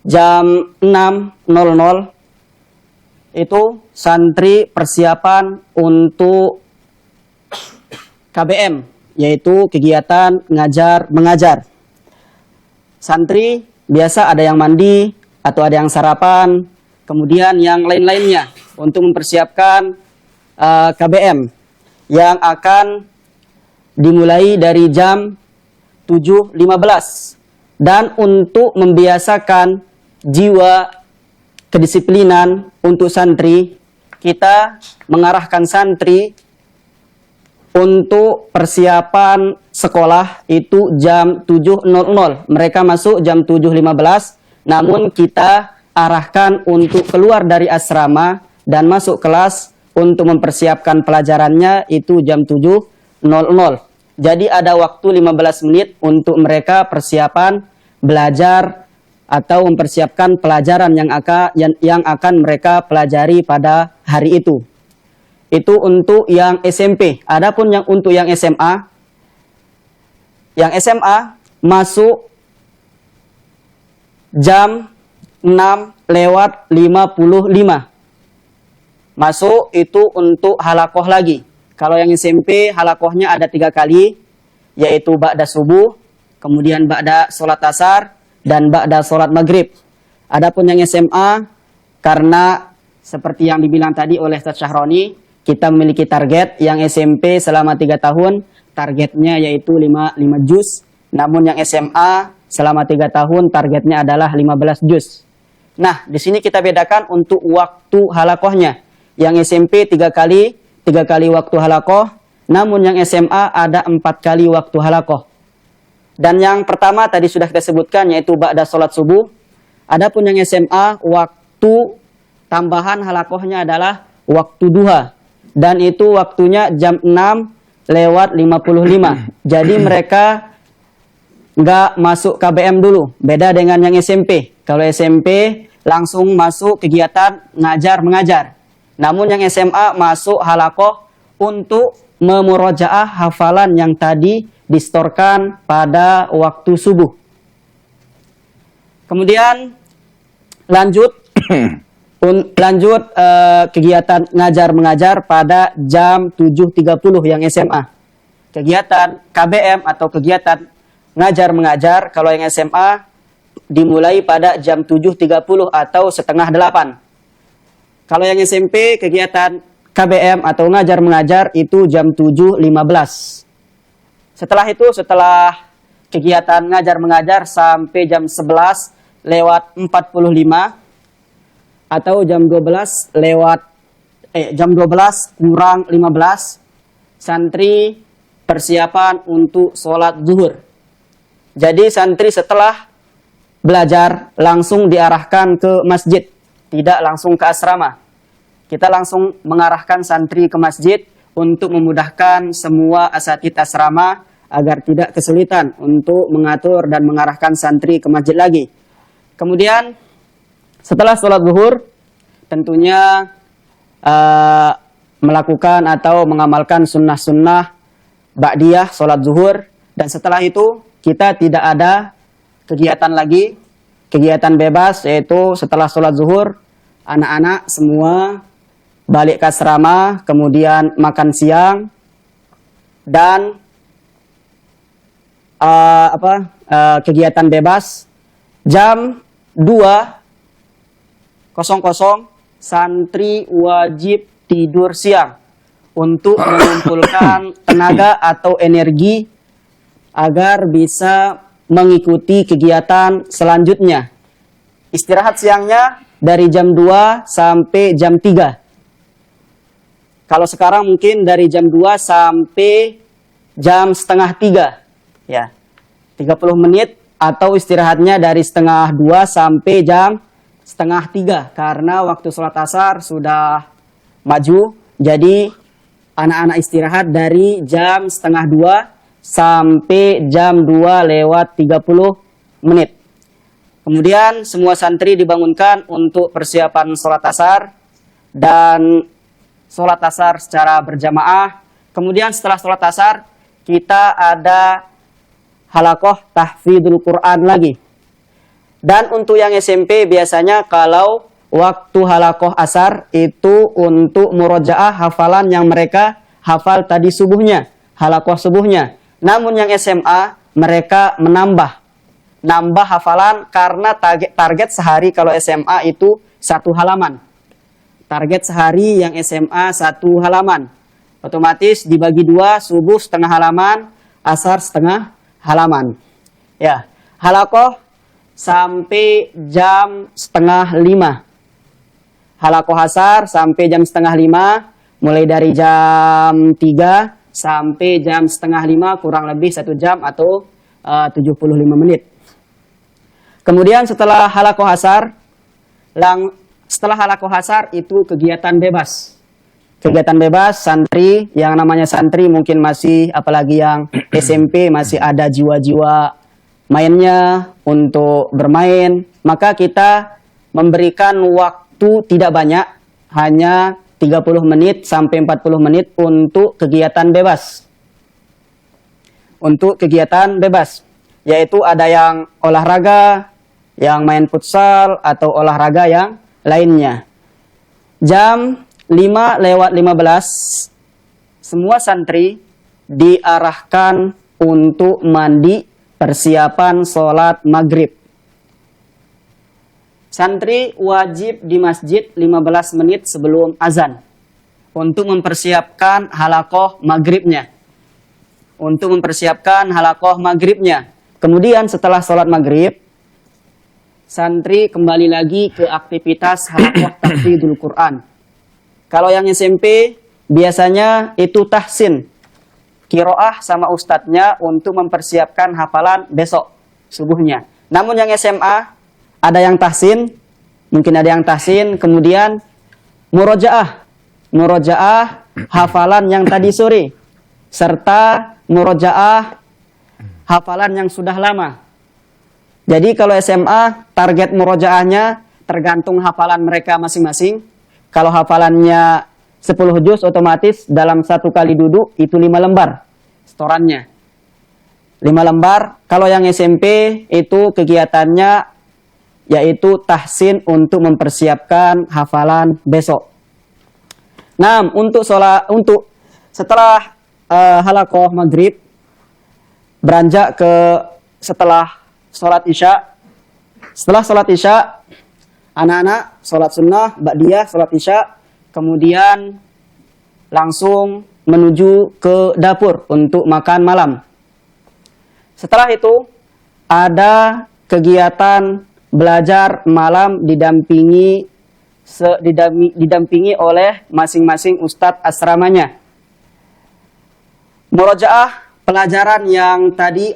jam 6.00, itu santri persiapan untuk KBM, yaitu kegiatan ngajar mengajar. Santri biasa ada yang mandi atau ada yang sarapan, kemudian yang lain-lainnya untuk mempersiapkan KBM yang akan dimulai dari jam 7.15. Dan untuk membiasakan jiwa kedisiplinan untuk santri, kita mengarahkan santri untuk persiapan sekolah itu jam 7.00. Mereka masuk jam 7.15, namun kita arahkan untuk keluar dari asrama dan masuk kelas untuk mempersiapkan pelajarannya itu jam 7.00. Jadi ada waktu 15 menit untuk mereka persiapan belajar atau mempersiapkan pelajaran yang akan mereka pelajari pada hari itu. Itu untuk yang SMP. Adapun yang untuk yang SMA masuk jam 6:55. Masuk itu untuk halakoh lagi. Kalau yang SMP halakohnya ada 3 kali, yaitu ba'da subuh, kemudian ba'da sholat asar, dan ba'da sholat maghrib. Adapun yang SMA, karena seperti yang dibilang tadi oleh Ustaz Syahroni, kita memiliki target. Yang SMP selama 3 tahun, targetnya yaitu 5 juz. Namun yang SMA selama 3 tahun, targetnya adalah 15 juz. Nah, di sini kita bedakan untuk waktu halakohnya. Yang SMP 3 kali waktu halakoh, namun yang SMA ada 4 kali waktu halakoh. Dan yang pertama tadi sudah kita sebutkan, yaitu ba'da sholat subuh. Adapun yang SMA, waktu tambahan halakohnya adalah waktu duha. Dan itu waktunya jam 6:55. Jadi mereka nggak masuk KBM dulu. Beda dengan yang SMP. Kalau SMP langsung masuk kegiatan ngajar mengajar. Namun yang SMA masuk halakoh untuk memurojaah hafalan yang tadi distorkan pada waktu subuh. Kemudian lanjut kegiatan ngajar mengajar pada jam 7.30 yang SMA. Kegiatan KBM atau kegiatan ngajar mengajar kalau yang SMA dimulai pada jam 7.30 atau setengah 8. Kalau yang SMP kegiatan KBM atau ngajar mengajar itu jam 7.15. Setelah kegiatan ngajar mengajar sampai jam 11:45 atau jam 12 kurang 15, santri persiapan untuk sholat zuhur. Jadi santri setelah belajar langsung diarahkan ke masjid, tidak langsung ke asrama. Kita langsung mengarahkan santri ke masjid untuk memudahkan semua asatidz asrama agar tidak kesulitan untuk mengatur dan mengarahkan santri ke masjid lagi. Kemudian setelah sholat zuhur tentunya melakukan atau mengamalkan sunnah-sunnah ba'diyah sholat zuhur. Dan setelah itu kita tidak ada kegiatan lagi, kegiatan bebas, yaitu setelah sholat zuhur anak-anak semua balik ke asrama, kemudian makan siang, dan kegiatan bebas. Jam 2.00 santri wajib tidur siang untuk mengumpulkan tenaga atau energi agar bisa mengikuti kegiatan selanjutnya. Istirahat siangnya dari jam 2 sampai jam 3. Kalau sekarang mungkin dari jam 2 sampai jam setengah 3. Ya, 30 menit atau istirahatnya dari setengah 2 sampai jam setengah 3. Karena waktu sholat asar sudah maju. Jadi anak-anak istirahat dari jam setengah 2 sampai jam 2:30 menit. Kemudian semua santri dibangunkan untuk persiapan sholat asar dan sholat asar secara berjamaah. Kemudian setelah sholat asar kita ada halakoh tahfidzul Quran lagi. Dan untuk yang SMP biasanya kalau waktu halakoh asar itu untuk murojaah hafalan yang mereka hafal tadi subuhnya, halakoh subuhnya. Namun yang SMA mereka nambah hafalan karena target sehari kalau SMA itu 1 halaman. Target sehari yang SMA 1 halaman. Otomatis dibagi 2, subuh setengah halaman, asar setengah halaman. Ya, halakoh sampai jam setengah 5. Halakoh asar sampai jam setengah 5, mulai dari jam 3 sampai jam setengah 5, kurang lebih 1 jam atau 75 menit. Kemudian setelah halakoh asar, itu kegiatan bebas. Kegiatan bebas, santri, yang namanya santri mungkin masih, apalagi yang SMP, masih ada jiwa-jiwa mainnya untuk bermain. Maka kita memberikan waktu tidak banyak, hanya 30 menit sampai 40 menit untuk kegiatan bebas. Untuk kegiatan bebas, yaitu ada yang olahraga, yang main futsal, atau olahraga yang lainnya. Jam 5:15, semua santri diarahkan untuk mandi persiapan sholat maghrib. Santri wajib di masjid 15 menit sebelum azan untuk mempersiapkan halakoh maghribnya. Kemudian setelah sholat maghrib, santri kembali lagi ke aktivitas halakoh tahfidzul Quran. Kalau yang SMP biasanya itu tahsin, kiroah sama ustadznya untuk mempersiapkan hafalan besok subuhnya. Namun yang SMA ada yang tahsin, kemudian murojaah hafalan yang tadi sore, serta murojaah hafalan yang sudah lama. Jadi kalau SMA target murojaahnya tergantung hafalan mereka masing-masing. Kalau hafalannya 10 juz, otomatis dalam 1 kali duduk itu 5 lembar setorannya. 5 lembar. Kalau yang SMP itu kegiatannya yaitu tahsin untuk mempersiapkan hafalan besok. Nah, untuk setelah halakoh maghrib, beranjak ke setelah sholat isya. Setelah sholat isya, anak-anak sholat sunnah, ba'diyah, sholat isya, kemudian langsung menuju ke dapur untuk makan malam. Setelah itu, ada kegiatan belajar malam didampingi oleh masing-masing ustadz asramanya. Murojaah pelajaran yang tadi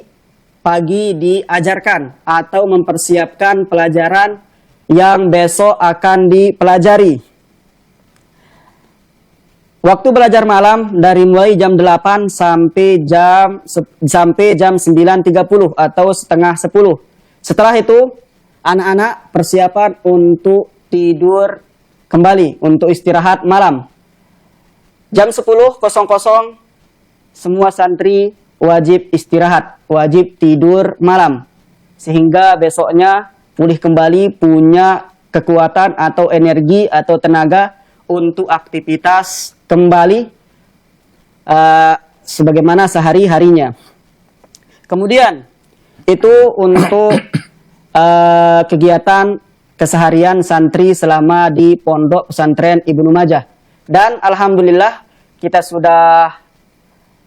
pagi diajarkan atau mempersiapkan pelajaran yang besok akan dipelajari. Waktu belajar malam dari mulai jam 8 sampai jam 9.30 atau setengah 10. Setelah itu, anak-anak persiapan untuk tidur kembali, untuk istirahat malam. Jam 10.00, semua santri wajib istirahat, wajib tidur malam. Sehingga besoknya pulih kembali, punya kekuatan atau energi atau tenaga untuk aktivitas kembali sebagaimana sehari-harinya. Kemudian itu untuk kegiatan keseharian santri selama di Pondok Pesantren Ibnu Majah. Dan alhamdulillah kita sudah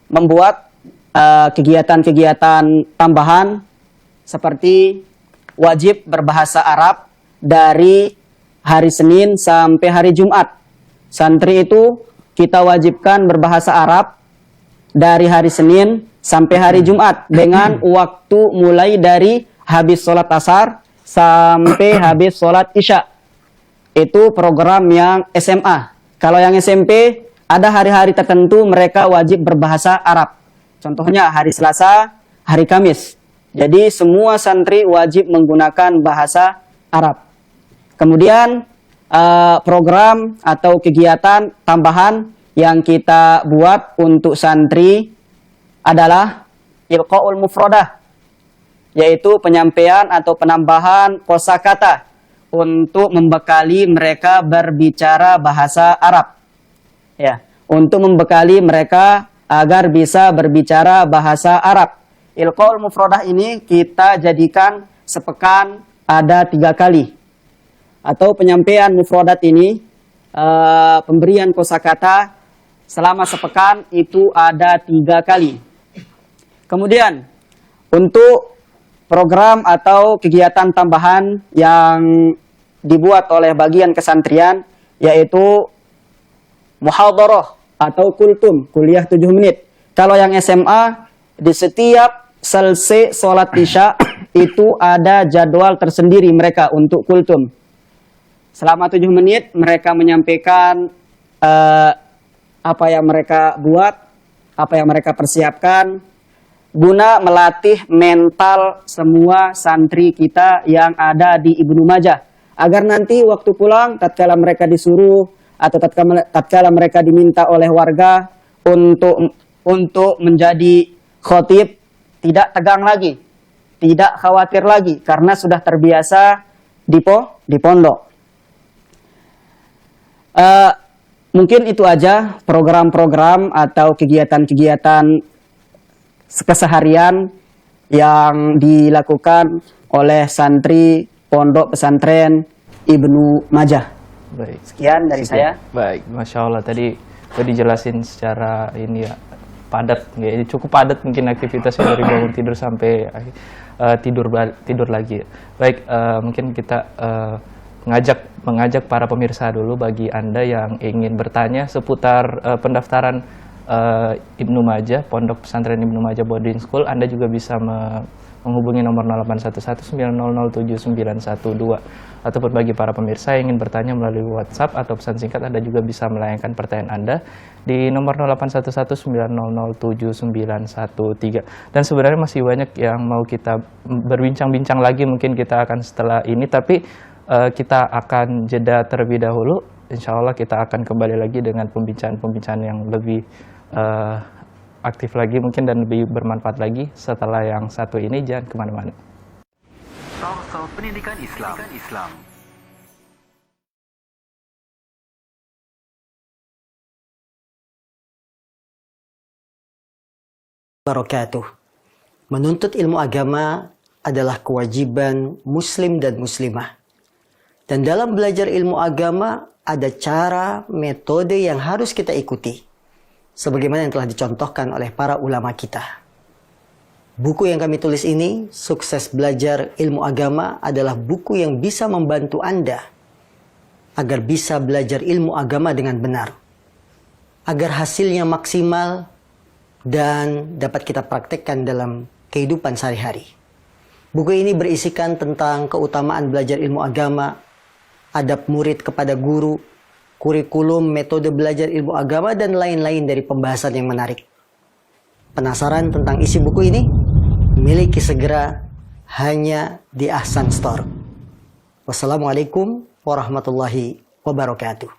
membuat kegiatan-kegiatan tambahan seperti wajib berbahasa Arab dari hari Senin sampai hari Jumat. Santri itu kita wajibkan berbahasa Arab dari hari Senin sampai hari Jumat dengan waktu mulai dari habis sholat asar sampai habis sholat isya. Itu program yang SMA. Kalau yang SMP ada hari-hari tertentu mereka wajib berbahasa Arab. Contohnya hari Selasa, hari Kamis. Jadi semua santri wajib menggunakan bahasa Arab. Kemudian program atau kegiatan tambahan yang kita buat untuk santri adalah ilqaul mufradah, yaitu penyampaian atau penambahan kosakata untuk membekali mereka berbicara bahasa Arab. Ya, untuk membekali mereka agar bisa berbicara bahasa Arab. Ilqaul mufradah ini kita jadikan sepekan ada 3 kali. Atau penyampaian mufradat ini, pemberian kosakata selama sepekan itu ada 3 kali. Kemudian untuk program atau kegiatan tambahan yang dibuat oleh bagian kesantrian yaitu muhadharah atau kultum, kuliah 7 menit. Kalau yang SMA di setiap selesai sholat isya itu ada jadwal tersendiri mereka untuk kultum. Selama 7 menit mereka menyampaikan apa yang mereka buat, apa yang mereka persiapkan, guna melatih mental semua santri kita yang ada di Ibnu Majah. Agar nanti waktu pulang, tatkala mereka disuruh atau tatkala mereka diminta oleh warga untuk menjadi khotib, tidak tegang lagi, tidak khawatir lagi, karena sudah terbiasa di pondok. Mungkin itu aja program-program atau kegiatan-kegiatan keseharian yang dilakukan oleh santri Pondok Pesantren Ibnu Majah. Baik. Sekian dari saya. Baik, Masya Allah tadi udah dijelasin secara ini ya, padat, ya, cukup padat mungkin aktivitasnya dari bangun tidur sampai tidur lagi. Baik, mungkin kita mengajak para pemirsa dulu, bagi Anda yang ingin bertanya seputar pendaftaran Ibnu Majah, Pondok Pesantren Ibnu Majah Boarding School, Anda juga bisa menghubungi nomor 081190079112. Ataupun bagi para pemirsa yang ingin bertanya melalui WhatsApp atau pesan singkat, Anda juga bisa melayangkan pertanyaan Anda di nomor 081190079113. Dan sebenarnya masih banyak yang mau kita berbincang-bincang lagi, mungkin kita akan setelah ini, tapi kita akan jeda terlebih dahulu. Insya Allah kita akan kembali lagi dengan pembicaraan yang lebih aktif lagi mungkin dan lebih bermanfaat lagi setelah yang satu ini. Jangan kemana-mana. Saus Pendidikan Islam. Barakatuh. Menuntut ilmu agama adalah kewajiban muslim dan muslimah. Dan dalam belajar ilmu agama ada cara, metode yang harus kita ikuti. Sebagaimana yang telah dicontohkan oleh para ulama kita. Buku yang kami tulis ini, Sukses Belajar Ilmu Agama, adalah buku yang bisa membantu Anda agar bisa belajar ilmu agama dengan benar. Agar hasilnya maksimal dan dapat kita praktekkan dalam kehidupan sehari-hari. Buku ini berisikan tentang keutamaan belajar ilmu agama, adab murid kepada guru, kurikulum, metode belajar ilmu agama, dan lain-lain dari pembahasan yang menarik. Penasaran tentang isi buku ini? Miliki segera hanya di Ahsan Store. Wassalamualaikum warahmatullahi wabarakatuh.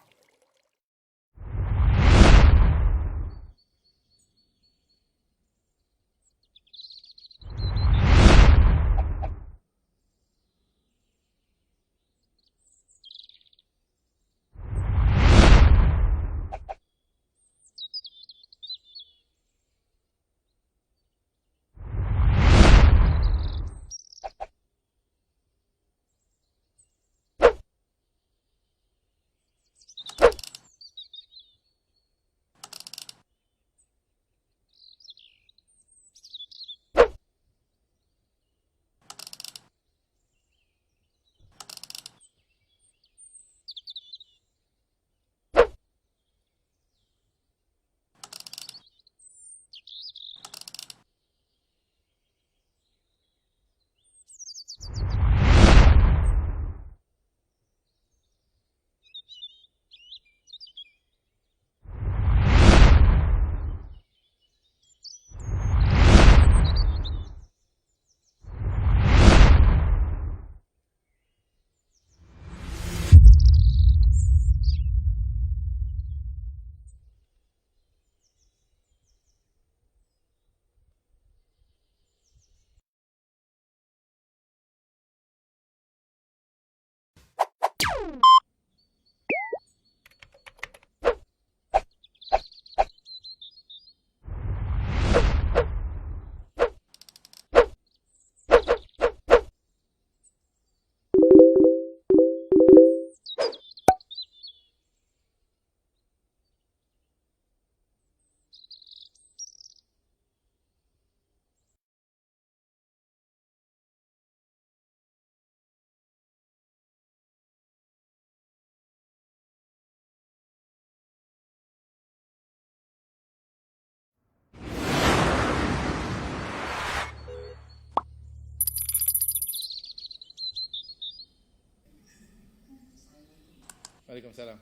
Waalaikumsalam.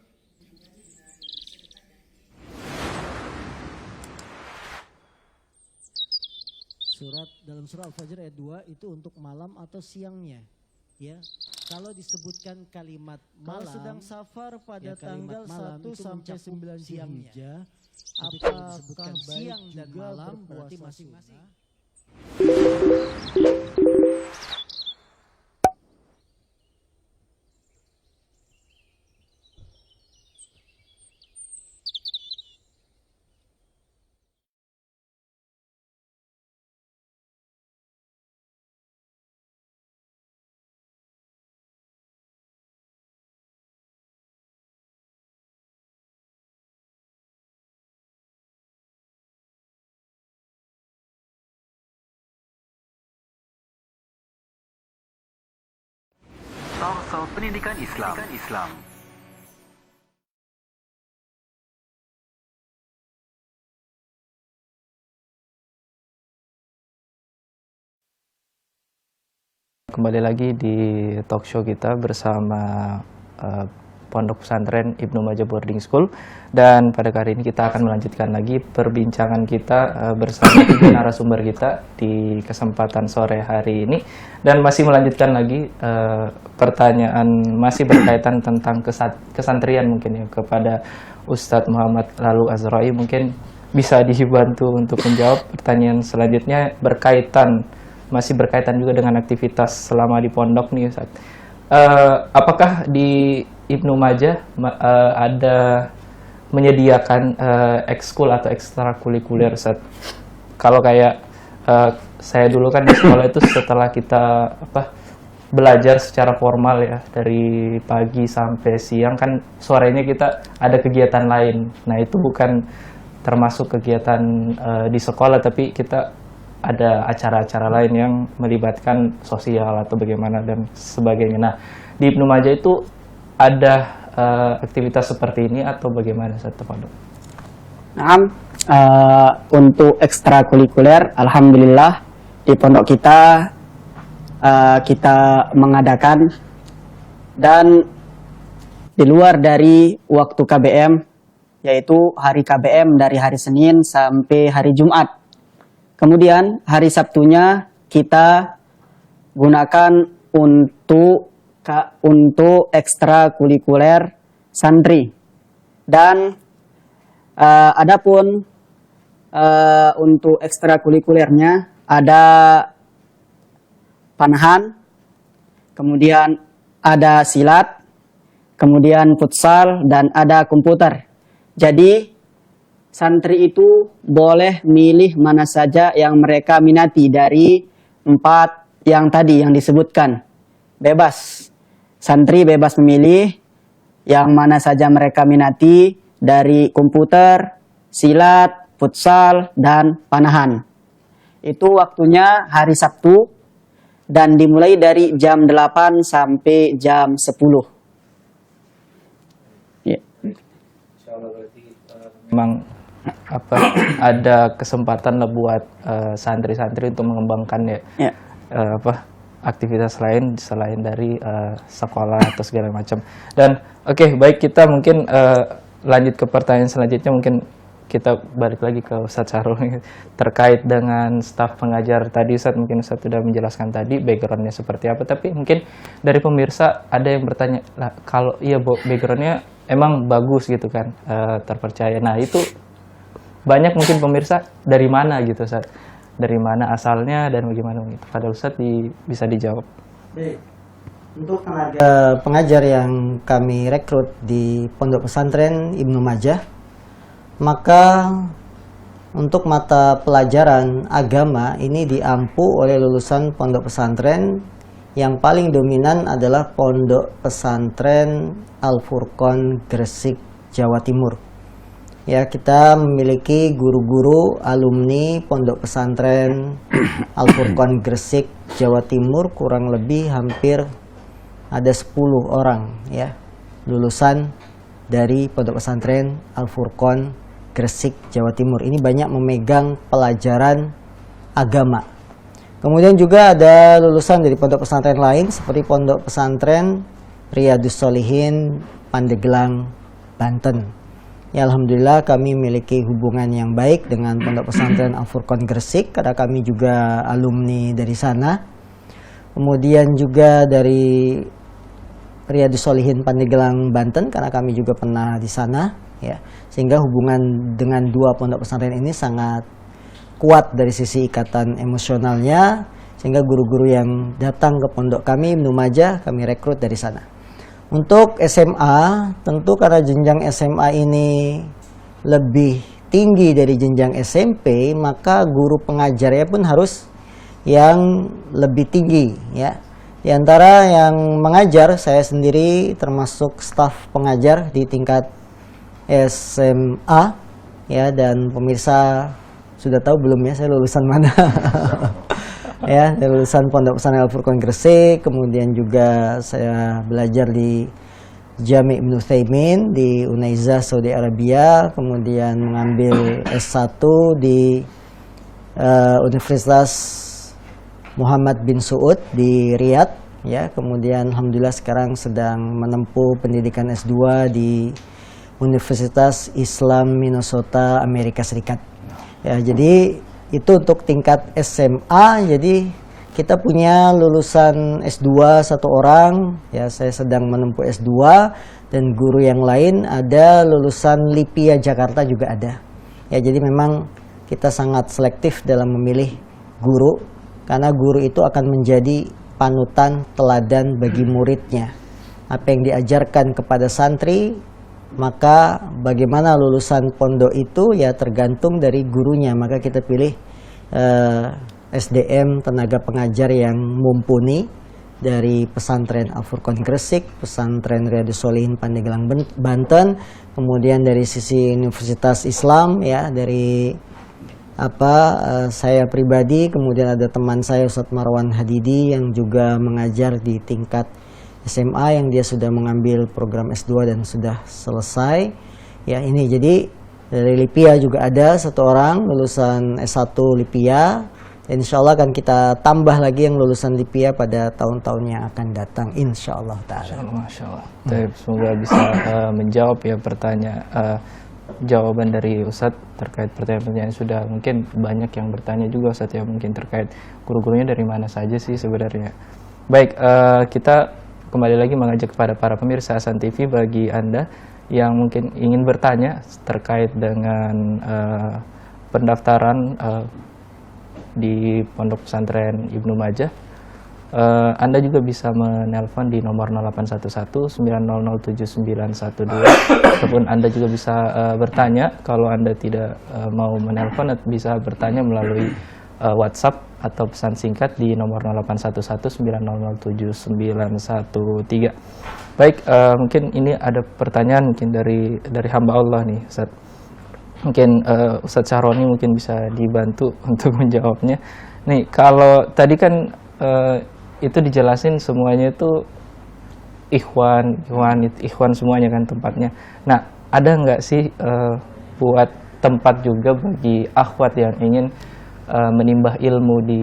Dalam surah Al-Fajr ayat 2 itu untuk malam atau siangnya, ya. Kalau disebutkan kalimat malam, kalau sedang safar pada ya, tanggal 1 sampai 9 siangnya, apakah siang dan malam berarti masing-masing? Salsa Pendidikan Islam. Kembali lagi di talk show kita bersama Pondok Pesantren Ibnu Majah Boarding School, dan pada kali ini kita akan melanjutkan lagi perbincangan kita bersama tiga narasumber kita di kesempatan sore hari ini, dan masih melanjutkan lagi pertanyaan masih berkaitan tentang kesantrian mungkin ya kepada Ustadz Muhammad Lalu Azrai. Mungkin bisa dibantu untuk menjawab pertanyaan selanjutnya masih berkaitan juga dengan aktivitas selama di pondok nih Ustaz. Apakah di Ibnu Majah ada menyediakan ekskul atau ekstrakurikuler Ustaz? Kalau kayak saya dulu kan di sekolah itu setelah kita belajar secara formal ya dari pagi sampai siang, kan sorenya kita ada kegiatan lain. Nah itu bukan termasuk kegiatan di sekolah, tapi kita ada acara-acara lain yang melibatkan sosial atau bagaimana dan sebagainya. Nah, di Ibnu Majah itu ada aktivitas seperti ini atau bagaimana Ustaz Pondok? Nah, untuk ekstrakurikuler, alhamdulillah di pondok kita mengadakan, dan di luar dari waktu KBM, yaitu hari KBM dari hari Senin sampai hari Jumat. Kemudian hari Sabtunya kita gunakan untuk ekstrakurikuler santri. Dan adapun untuk ekstrakurikulernya ada panahan, kemudian ada silat, kemudian futsal, dan ada komputer. Jadi santri itu boleh milih mana saja yang mereka minati dari 4 yang tadi yang disebutkan. Bebas. Santri bebas memilih yang mana saja mereka minati dari komputer, silat, futsal, dan panahan. Itu waktunya hari Sabtu dan dimulai dari jam 8 sampai jam 10. Ya. Memang ada kesempatan lah buat santri-santri untuk mengembangkan aktivitas lain selain dari sekolah atau segala macam. Dan baik, kita mungkin lanjut ke pertanyaan selanjutnya. Mungkin kita balik lagi ke Ustadz Syahrul terkait dengan staf pengajar tadi. Mungkin Ustadz sudah menjelaskan tadi backgroundnya seperti apa, tapi mungkin dari pemirsa ada yang bertanya, lah kalau iya backgroundnya emang bagus gitu kan, terpercaya. Nah itu banyak mungkin pemirsa dari mana gitu Ustaz, dari mana asalnya dan bagaimana gitu. Pada Ustaz bisa dijawab. Baik. Untuk tenaga pengajar yang kami rekrut di Pondok Pesantren Ibnu Majah, maka untuk mata pelajaran agama ini diampu oleh lulusan pondok pesantren. Yang paling dominan adalah Pondok Pesantren Al-Furqon Gresik, Jawa Timur. Ya, kita memiliki guru-guru alumni Pondok Pesantren Al-Furqon Gresik, Jawa Timur, kurang lebih hampir ada 10 orang ya, lulusan dari Pondok Pesantren Al-Furqon Gresik, Jawa Timur. Ini banyak memegang pelajaran agama. Kemudian juga ada lulusan dari pondok pesantren lain seperti Pondok Pesantren Riyadus Sholihin Pandeglang, Banten. Ya, alhamdulillah kami memiliki hubungan yang baik dengan Pondok Pesantren Al-Furqan Gresik karena kami juga alumni dari sana. Kemudian juga dari Riyadus Sholihin Pandeglang, Banten karena kami juga pernah di sana, ya. Sehingga hubungan dengan dua pondok pesantren ini sangat kuat dari sisi ikatan emosionalnya, sehingga guru-guru yang datang ke pondok kami Ibnu Majah kami rekrut dari sana. Untuk SMA, tentu karena jenjang SMA ini lebih tinggi dari jenjang SMP, maka guru pengajarnya pun harus yang lebih tinggi, ya. Di antara yang mengajar, saya sendiri termasuk staf pengajar di tingkat SMA, ya, dan pemirsa sudah tahu belum ya saya lulusan mana? Ya, lulusan Pondok Pesantren Al-Furqan Gresik, kemudian juga saya belajar di Jami' Ibnu Utsaimin di Unaiza Saudi Arabia, kemudian mengambil S1 di Universitas Muhammad bin Saud di Riyadh, ya, kemudian alhamdulillah sekarang sedang menempuh pendidikan S2 di Universitas Islam Minnesota Amerika Serikat. Ya, jadi itu untuk tingkat SMA. Jadi kita punya lulusan S2 satu orang, ya, saya sedang menempuh S2, dan guru yang lain ada lulusan LIPIA Jakarta juga ada. Ya, jadi memang kita sangat selektif dalam memilih guru karena guru itu akan menjadi panutan teladan bagi muridnya. Apa yang diajarkan kepada santri, maka bagaimana lulusan pondok itu ya tergantung dari gurunya. Maka kita pilih SDM tenaga pengajar yang mumpuni dari pesantren Al-Furqan Gresik, pesantren Riyadus Sholihin Pandeglang Banten, kemudian dari sisi Universitas Islam, ya, dari saya pribadi, kemudian ada teman saya Ustadz Marwan Hadidi yang juga mengajar di tingkat SMA yang dia sudah mengambil program S2 dan sudah selesai. Ya, ini jadi dari LIPIA juga ada satu orang lulusan S1 LIPIA. Dan insya Allah akan kita tambah lagi yang lulusan LIPIA pada tahun-tahun yang akan datang, insya Allah ta'ala. Masya Allah. Semoga bisa menjawab ya jawaban dari Ustadz terkait pertanyaan-pertanyaan sudah. Mungkin banyak yang bertanya juga Ustadz ya, mungkin terkait guru-gurunya dari mana saja sih sebenarnya. Baik, kita kembali lagi mengajak kepada para pemirsa Hasan TV, bagi Anda yang mungkin ingin bertanya terkait dengan pendaftaran di Pondok Pesantren Ibnu Majah, Anda juga bisa menelpon di nomor 0811 900 7912 ataupun Anda juga bisa bertanya. Kalau Anda tidak mau menelpon, bisa bertanya melalui WhatsApp atau pesan singkat di nomor 0811 900 7913. Baik, mungkin ini ada pertanyaan mungkin dari hamba Allah nih, Ustaz. Mungkin Ustadz Syahroni mungkin bisa dibantu untuk menjawabnya. Nih, kalau tadi kan itu dijelasin semuanya itu ikhwan semuanya kan tempatnya. Nah, ada nggak sih buat tempat juga bagi akhwat yang ingin menimbah ilmu di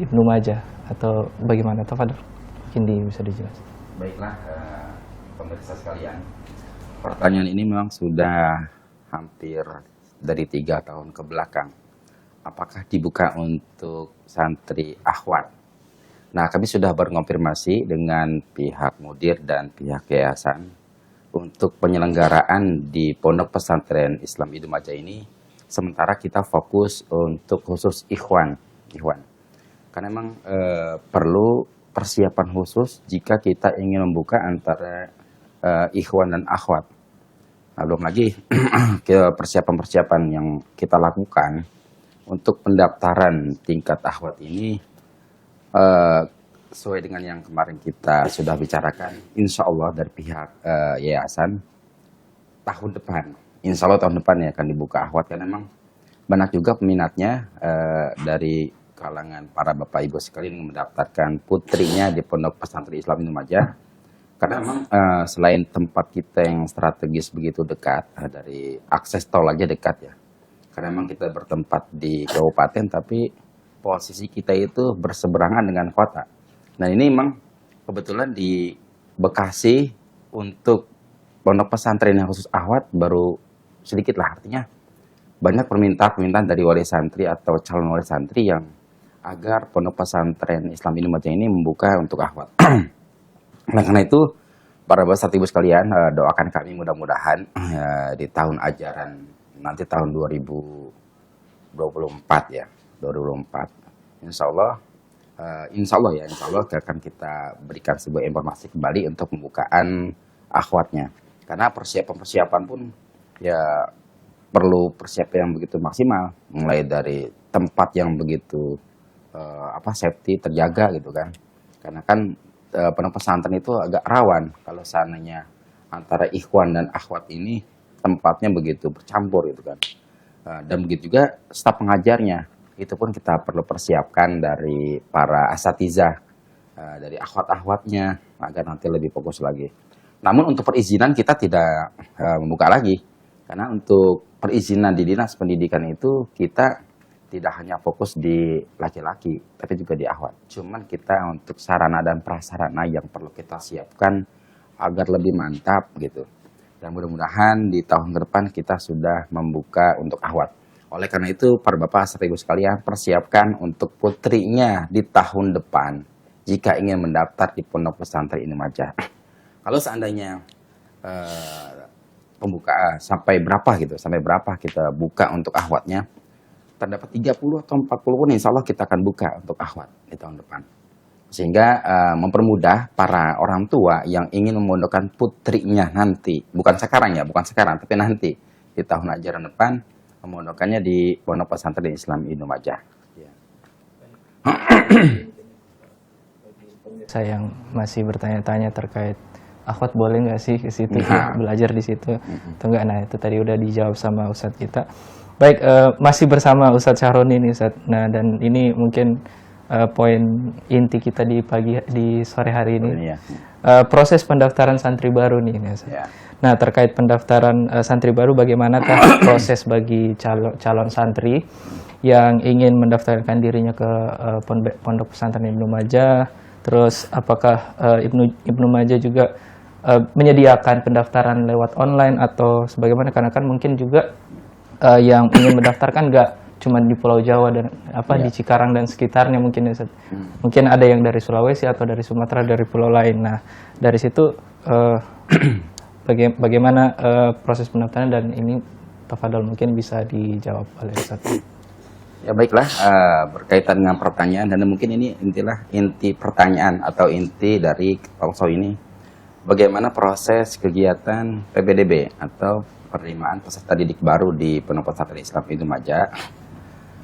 Ibnu Majah atau bagaimana? Tafadhol, mungkin bisa dijelaskan. Baiklah, pemirsa sekalian, pertanyaan ini memang sudah hampir dari 3 tahun ke belakang. Apakah dibuka untuk santri akhwat? Nah, kami sudah berkonfirmasi dengan pihak mudir dan pihak yayasan untuk penyelenggaraan di Pondok Pesantren Islam Ibnu Majah ini. Sementara kita fokus untuk khusus ikhwan. Karena memang perlu persiapan khusus jika kita ingin membuka antara ikhwan dan akhwat. Nah, belum lagi persiapan-persiapan yang kita lakukan untuk pendaftaran tingkat akhwat ini sesuai dengan yang kemarin kita sudah bicarakan. Insya Allah dari pihak yayasan tahun depan, insya Allah tahun depan ya akan dibuka akhwat, karena memang banyak juga peminatnya dari kalangan para bapak ibu sekalian yang mendaftarkan putrinya di Pondok Pesantren Islam Ibnu Majah. Karena memang selain tempat kita yang strategis begitu dekat, dari akses tol aja dekat ya. Karena memang kita bertempat di kabupaten, tapi posisi kita itu berseberangan dengan kota. Nah, ini memang kebetulan di Bekasi untuk pondok pesantren yang khusus akhwat baru sedikit lah, artinya banyak permintaan dari wali santri atau calon wali santri yang agar pondok pesantren Islam Indomaja ini membuka untuk akhwat. Nah, karena itu para bapak ibu sekalian, doakan kami mudah-mudahan di tahun ajaran nanti tahun 2024 ya, 2024 insya Allah akan kita berikan sebuah informasi kembali untuk pembukaan akhwatnya. Karena persiapan pun ya perlu persiapan yang begitu maksimal, mulai dari tempat yang begitu safety terjaga gitu kan. Karena kan pondok pesantren itu agak rawan kalau seandainya antara ikhwan dan akhwat ini tempatnya begitu bercampur gitu kan. Dan begitu juga staf pengajarnya, itu pun kita perlu persiapkan dari para asatizah, dari akhwat-akhwatnya agar nanti lebih fokus lagi. Namun untuk perizinan kita tidak membuka lagi, karena untuk perizinan di dinas pendidikan itu kita tidak hanya fokus di laki-laki, tapi juga di akhwat. Cuman kita untuk sarana dan prasarana yang perlu kita siapkan agar lebih mantap gitu. Dan mudah-mudahan di tahun ke depan kita sudah membuka untuk akhwat. Oleh karena itu, para bapak serta ibu sekalian, persiapkan untuk putrinya di tahun depan jika ingin mendaftar di pondok pesantren Indomaja. Kalau seandainya pembukaan sampai berapa kita buka untuk akhwatnya, terdapat 30 atau 40 pun insya Allah kita akan buka untuk akhwat di tahun depan. Sehingga mempermudah para orang tua yang ingin memondokkan putrinya nanti, bukan sekarang, tapi nanti di tahun ajaran depan memondokannya di pondok pesantren Islam Indomaja. Ya. Saya yang masih bertanya-tanya terkait akhwat boleh nggak sih ke situ belajar di situ atau enggak? Nah, itu tadi udah dijawab sama Ustadz kita. Baik, masih bersama Ustadz Syahroni nih Ustadz. Nah, dan ini mungkin poin inti kita di sore hari ini. Proses pendaftaran santri baru nih Ustadz. Ya. Nah, terkait pendaftaran santri baru, bagaimanakah proses bagi calon santri yang ingin mendaftarkan dirinya ke pondok pesantren Ibnu Majah? Terus apakah Ibnu Majah juga menyediakan pendaftaran lewat online atau sebagaimana? Karena kan mungkin juga yang ingin mendaftarkan nggak cuma di Pulau Jawa dan di Cikarang dan sekitarnya mungkin ya. Mungkin ada yang dari Sulawesi atau dari Sumatera, dari pulau lain. Nah, dari situ bagaimana proses pendaftaran, dan ini tafadhol mungkin bisa dijawab oleh Ustaz. Ya baiklah, berkaitan dengan pertanyaan, dan mungkin ini inti pertanyaan atau inti dari talkshow ini, bagaimana proses kegiatan PPDB atau penerimaan peserta didik baru di pondok pesantren Islam Indomaja.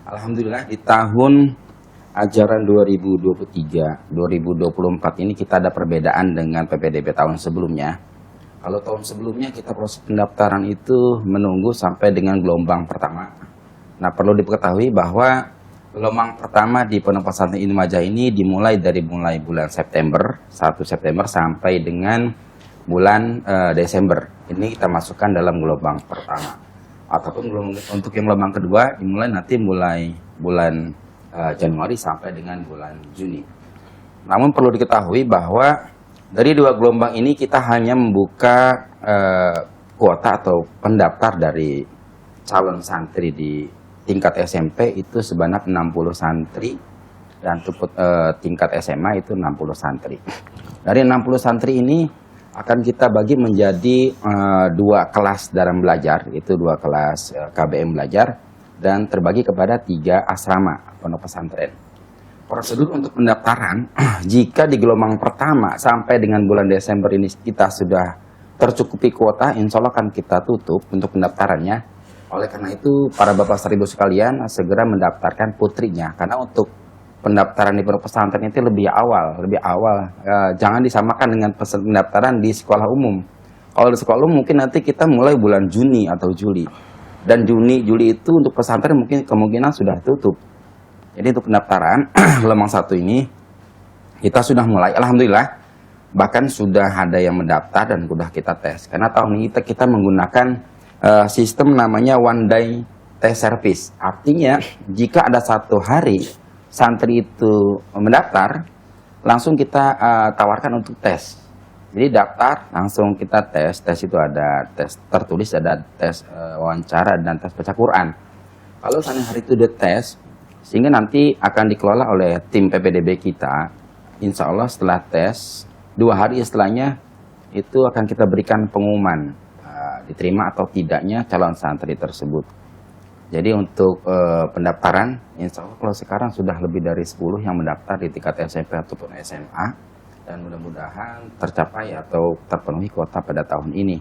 Alhamdulillah di tahun ajaran 2023-2024 ini kita ada perbedaan dengan PPDB tahun sebelumnya. Kalau tahun sebelumnya kita proses pendaftaran itu menunggu sampai dengan gelombang pertama. Nah, perlu diketahui bahwa gelombang pertama di pondok pesantren Indomaja ini dimulai dari bulan September, 1 September sampai dengan bulan Desember. Ini kita masukkan dalam gelombang pertama. Ataupun untuk yang gelombang kedua dimulai nanti bulan Januari sampai dengan bulan Juni. Namun perlu diketahui bahwa dari dua gelombang ini kita hanya membuka kuota atau pendaftar dari calon santri di tingkat SMP itu sebanyak 60 santri, dan tingkat SMA itu 60 santri. Dari 60 santri ini akan kita bagi menjadi dua kelas dalam belajar, itu dua kelas KBM belajar, dan terbagi kepada 3 asrama pondok pesantren. Prosedur untuk pendaftaran, jika di gelombang pertama sampai dengan bulan Desember ini kita sudah tercukupi kuota, insya Allah akan kita tutup untuk pendaftarannya. Oleh karena itu, para bapak ibu sekalian segera mendaftarkan putrinya, karena untuk pendaftaran di pondok pesantren itu lebih awal. Jangan disamakan dengan pendaftaran di sekolah umum. Kalau di sekolah umum mungkin nanti kita mulai bulan Juni atau Juli, dan Juli itu untuk pesantren mungkin kemungkinan sudah tutup. Jadi untuk pendaftaran gelombang 1 ini kita sudah mulai, alhamdulillah, bahkan sudah ada yang mendaftar dan sudah kita tes. Karena tahun ini kita menggunakan sistem namanya one day test service. Artinya jika ada 1 hari santri itu mendaftar, langsung kita tawarkan untuk tes. Jadi daftar, langsung kita tes. Tes itu ada tes tertulis, ada tes wawancara, dan tes baca Quran. Kalau hari itu udah tes, sehingga nanti akan dikelola oleh tim PPDB kita. Insya Allah setelah tes, 2 hari setelahnya itu akan kita berikan pengumuman diterima atau tidaknya calon santri tersebut. Jadi untuk pendaftaran, insya Allah kalau sekarang sudah lebih dari 10 yang mendaftar di tingkat SMP ataupun SMA, dan mudah-mudahan tercapai atau terpenuhi kuota pada tahun ini.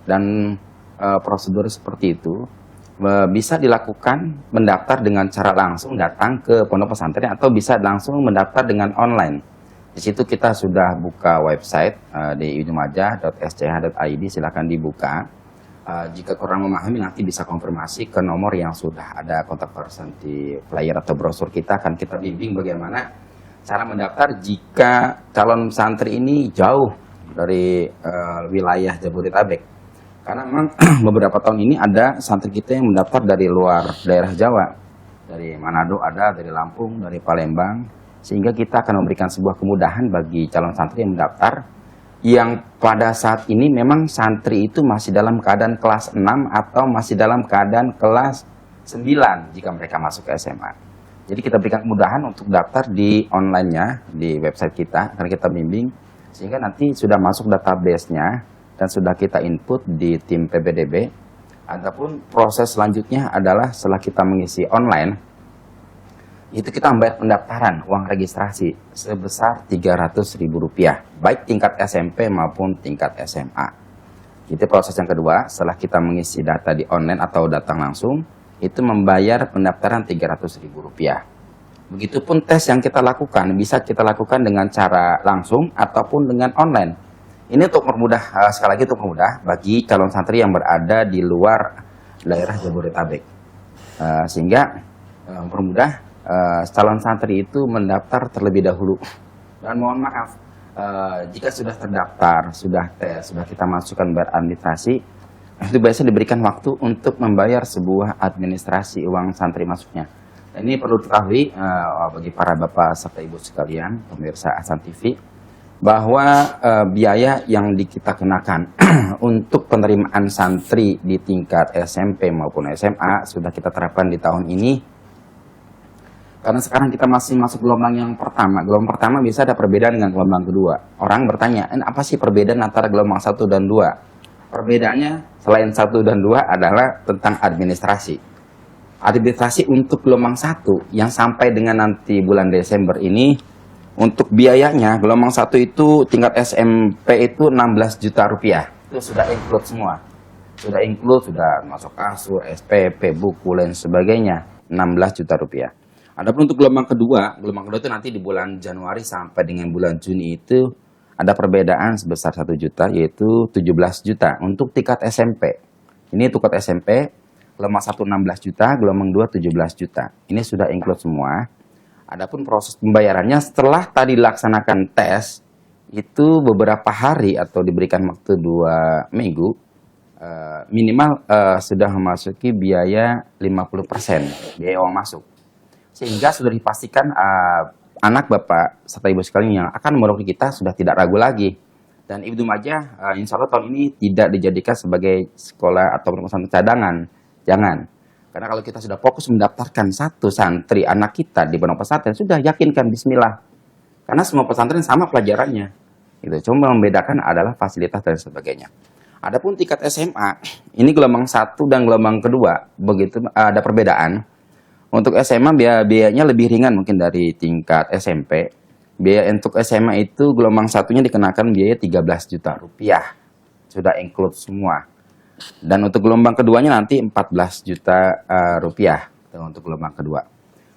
Dan prosedur seperti itu bisa dilakukan mendaftar dengan cara langsung datang ke pondok pesantren atau bisa langsung mendaftar dengan online. Di situ kita sudah buka website di ibnumajah.sch.id, silakan dibuka. Jika kurang memahami nanti bisa konfirmasi ke nomor yang sudah ada kontak person di flyer atau brosur kita, akan kita bimbing bagaimana cara mendaftar jika calon santri ini jauh dari wilayah Jabodetabek. Karena memang beberapa tahun ini ada santri kita yang mendaftar dari luar daerah Jawa. Dari Manado ada, dari Lampung, dari Palembang. Sehingga kita akan memberikan sebuah kemudahan bagi calon santri yang mendaftar. Yang pada saat ini memang santri itu masih dalam keadaan kelas 6 atau masih dalam keadaan kelas 9 jika mereka masuk ke SMA. Jadi kita berikan kemudahan untuk daftar di online-nya, di website kita, akan kita bimbing. Sehingga nanti sudah masuk database-nya dan sudah kita input di tim PPDB. Adapun proses selanjutnya adalah setelah kita mengisi online, itu kita membayar pendaftaran uang registrasi sebesar Rp300.000, baik tingkat SMP maupun tingkat SMA. Itu proses yang kedua, setelah kita mengisi data di online atau datang langsung, itu membayar pendaftaran Rp300.000. Begitupun tes yang kita lakukan, bisa kita lakukan dengan cara langsung ataupun dengan online. Ini untuk mempermudah, sekali lagi untuk mempermudah bagi calon santri yang berada di luar daerah Jabodetabek. Sehingga mempermudah calon santri itu mendaftar terlebih dahulu. Dan mohon maaf, jika sudah terdaftar, sudah tes, sudah kita masukkan bayar administrasi, itu biasanya diberikan waktu untuk membayar sebuah administrasi uang santri masuknya. Dan ini perlu diketahui bagi para bapak serta ibu sekalian, pemirsa Hasan TV, bahwa biaya yang kita kenakan untuk penerimaan santri di tingkat SMP maupun SMA sudah kita terapkan di tahun ini. Karena sekarang kita masih masuk gelombang yang pertama. Gelombang pertama bisa ada perbedaan dengan gelombang kedua. Orang bertanya, apa sih perbedaan antara gelombang 1 dan 2? Perbedaannya selain 1 dan 2 adalah tentang administrasi. Administrasi untuk gelombang 1 yang sampai dengan nanti bulan Desember ini, untuk biayanya, gelombang 1 itu tingkat SMP itu Rp16 juta. Itu sudah include semua. Sudah include, sudah masuk kasur, SPP, buku, dan sebagainya. Rp16 juta. Adapun untuk gelombang kedua itu nanti di bulan Januari sampai dengan bulan Juni itu ada perbedaan sebesar 1 juta, yaitu 17 juta untuk tingkat SMP. Ini tingkat SMP, gelombang 1 16 juta, gelombang 2 17 juta. Ini sudah include semua. Adapun proses pembayarannya setelah tadi dilaksanakan tes, itu beberapa hari atau diberikan waktu 2 minggu, minimal sudah memasuki biaya 50% biaya uang masuk. Sehingga sudah dipastikan anak bapak serta ibu sekalian yang akan memenuhi kita sudah tidak ragu lagi. Dan Ibnu Majah insya Allah tahun ini tidak dijadikan sebagai sekolah atau pesantren cadangan. Jangan. Karena kalau kita sudah fokus mendaftarkan satu santri anak kita di pondok pesantren, sudah yakinkan bismillah. Karena semua pesantren sama pelajarannya. Gitu. Cuma membedakan adalah fasilitas dan sebagainya. Adapun tingkat SMA, ini gelombang 1 dan gelombang kedua, begitu ada perbedaan. Untuk SMA biayanya lebih ringan mungkin dari tingkat SMP. Biaya untuk SMA itu gelombang 1-nya dikenakan biaya Rp13 juta. Sudah include semua. Dan untuk gelombang keduanya nanti Rp14 juta untuk gelombang kedua.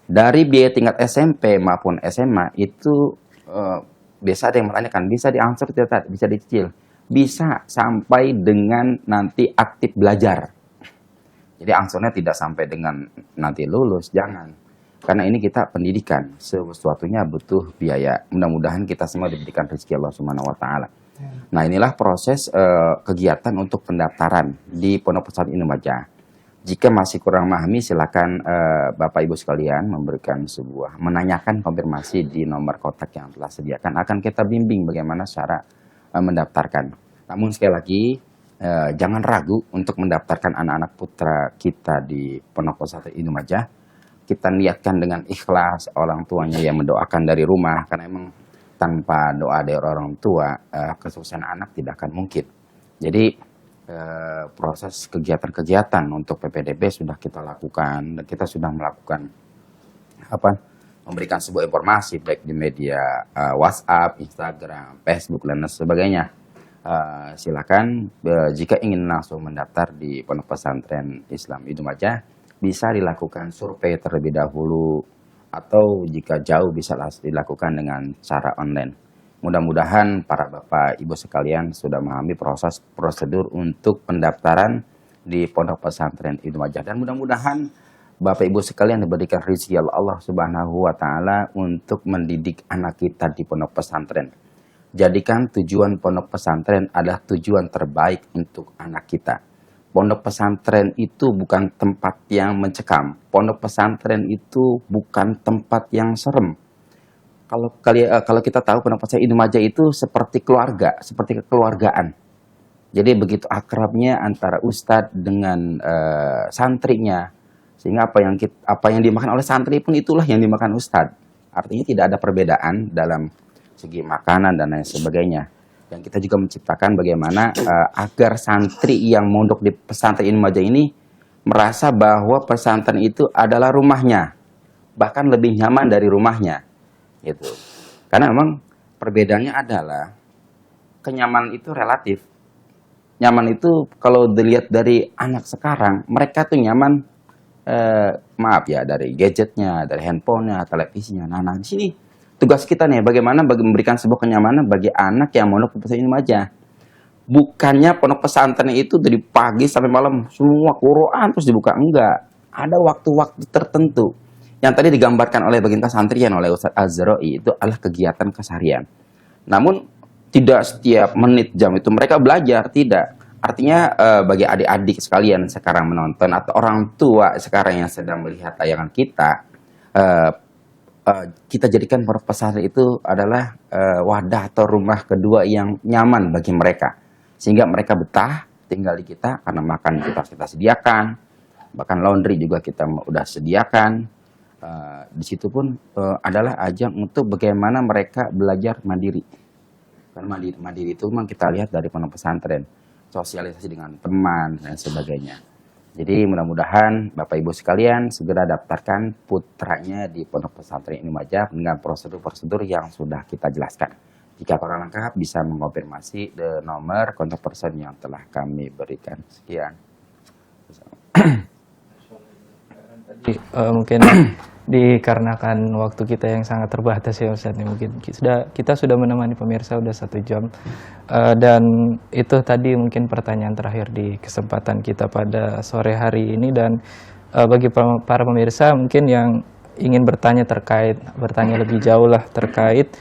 Dari biaya tingkat SMP maupun SMA itu biasa ada yang menanyakan, bisa diangsur tidak, bisa dicicil, bisa sampai dengan nanti aktif belajar. Jadi angsurnya tidak sampai dengan nanti lulus, jangan. Karena ini kita pendidikan, sesuatunya butuh biaya. Mudah-mudahan kita semua diberikan rezeki Allah Subhanahu wa taala. Nah, inilah proses kegiatan untuk pendaftaran di Pondok Pesantren Ibnu Majah. Jika masih kurang memahami, silakan Bapak Ibu sekalian menanyakan konfirmasi di nomor kontak yang telah sediakan. Akan kita bimbing bagaimana cara mendaftarkan. Namun sekali lagi jangan ragu untuk mendaftarkan anak-anak putra kita di Pondok Pesantren Ibnu Majah. Kita niatkan dengan ikhlas, orang tuanya yang mendoakan dari rumah, karena emang tanpa doa dari orang tua kesuksesan anak tidak akan mungkin. Jadi proses kegiatan-kegiatan untuk PPDB sudah kita lakukan, dan kita sudah melakukan memberikan sebuah informasi baik di media WhatsApp, Instagram, Facebook dan sebagainya. Silakan jika ingin langsung mendaftar di Pondok Pesantren Islam Ibnu Majah, bisa dilakukan survei terlebih dahulu, atau jika jauh bisa dilakukan dengan cara online. Mudah-mudahan para Bapak Ibu sekalian sudah memahami proses prosedur untuk pendaftaran di Pondok Pesantren Ibnu Majah, dan mudah-mudahan Bapak Ibu sekalian diberikan rezeki Allah Subhanahu wa taala untuk mendidik anak kita di pondok pesantren. Jadikan tujuan pondok pesantren adalah tujuan terbaik untuk anak kita. Pondok pesantren itu bukan tempat yang mencekam. Pondok pesantren itu bukan tempat yang serem. Kalau kita tahu pondok pesantren Ibnu Majah itu seperti keluarga, seperti kekeluargaan. Jadi begitu akrabnya antara ustadz dengan santrinya, sehingga apa yang dimakan oleh santri pun itulah yang dimakan ustadz. Artinya tidak ada perbedaan dalam segi makanan dan lain sebagainya. Dan kita juga menciptakan bagaimana agar santri yang mondok di pesantren Ibnu Majah ini merasa bahwa pesantren itu adalah rumahnya, bahkan lebih nyaman dari rumahnya, gitu. Karena memang perbedaannya adalah kenyamanan itu relatif. Nyaman itu kalau dilihat dari anak sekarang, mereka tuh nyaman, dari gadgetnya, dari handphonenya, televisinya. Nah, di sini tugas kita nih, bagaimana memberikan sebuah kenyamanan bagi anak yang mondok di pesantren Ibnu Majah. Bukannya pondok pesantren itu dari pagi sampai malam semua Quran terus dibuka, enggak. Ada waktu-waktu tertentu yang tadi digambarkan oleh baginda santrian oleh Ustadz Az-Zara'i, itu adalah kegiatan keseharian. Namun tidak setiap menit jam itu mereka belajar, tidak. Artinya bagi adik-adik sekalian sekarang menonton atau orang tua sekarang yang sedang melihat tayangan kita, kita jadikan pondok pesantren itu adalah wadah atau rumah kedua yang nyaman bagi mereka, sehingga mereka betah tinggal di kita, karena makan kita sediakan, bahkan laundry juga kita udah sediakan. Di situ pun adalah ajang untuk bagaimana mereka belajar mandiri. Karena mandiri itu memang kita lihat dari pondok pesantren, sosialisasi dengan teman dan sebagainya. Jadi mudah-mudahan Bapak Ibu sekalian segera daftarkan putranya di Pondok Pesantren Ibnu Majah dengan prosedur-prosedur yang sudah kita jelaskan. Jika kurang lengkap bisa mengonfirmasi the nomor kontak person yang telah kami berikan. Sekian. Mungkin dikarenakan waktu kita yang sangat terbatas ya Ustadz, mungkin kita sudah menemani pemirsa sudah 1 jam, dan itu tadi mungkin pertanyaan terakhir di kesempatan kita pada sore hari ini. Dan bagi para pemirsa mungkin yang ingin bertanya lebih jauh lah terkait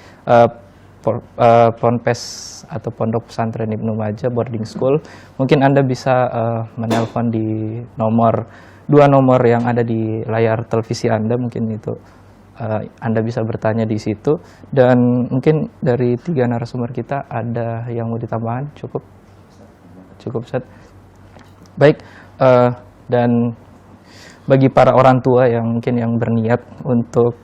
Ponpes atau Pondok Pesantren Ibnu Majah Boarding School, mungkin Anda bisa menelpon di dua nomor yang ada di layar televisi Anda. Mungkin itu Anda bisa bertanya di situ. Dan mungkin dari 3 narasumber kita ada yang mau ditambahkan? Cukup Ustaz. Baik, dan bagi para orang tua yang mungkin yang berniat untuk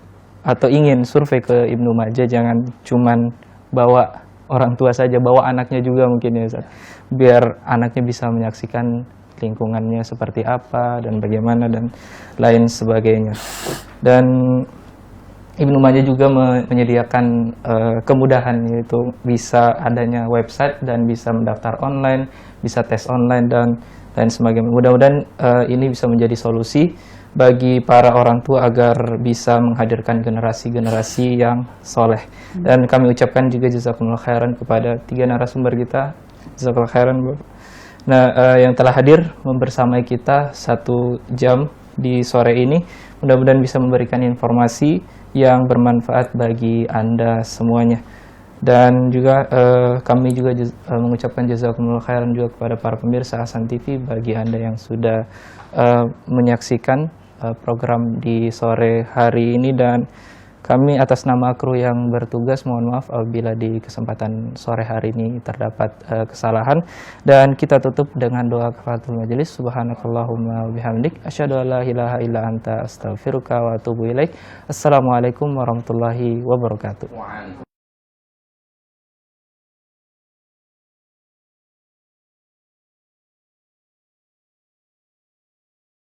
atau ingin survei ke Ibnu Majah, jangan cuman bawa orang tua saja, bawa anaknya juga mungkin ya Ustaz, biar anaknya bisa menyaksikan lingkungannya seperti apa dan bagaimana dan lain sebagainya. Dan Ibnu Majah juga menyediakan kemudahan, yaitu bisa adanya website dan bisa mendaftar online, bisa tes online dan lain sebagainya. Mudah-mudahan ini bisa menjadi solusi bagi para orang tua agar bisa menghadirkan generasi-generasi yang soleh. Dan kami ucapkan juga jazakumullah khairan kepada 3 narasumber kita. Jazakumullah khairan, Bu. Nah, yang telah hadir membersamai kita 1 jam di sore ini, mudah-mudahan bisa memberikan informasi yang bermanfaat bagi Anda semuanya. Dan juga kami juga mengucapkan jazakumullah khairan juga kepada para pemirsa Hasan TV, bagi Anda yang sudah menyaksikan program di sore hari ini. Dan Kami atas nama kru yang bertugas mohon maaf apabila di kesempatan sore hari ini terdapat kesalahan, dan kita tutup dengan doa kafaratul majelis. Subhanakallahumma wabihamdik asyhadu an la ilaha illa anta astaghfiruka wa atubu ilaik. Assalamualaikum warahmatullahi wabarakatuh.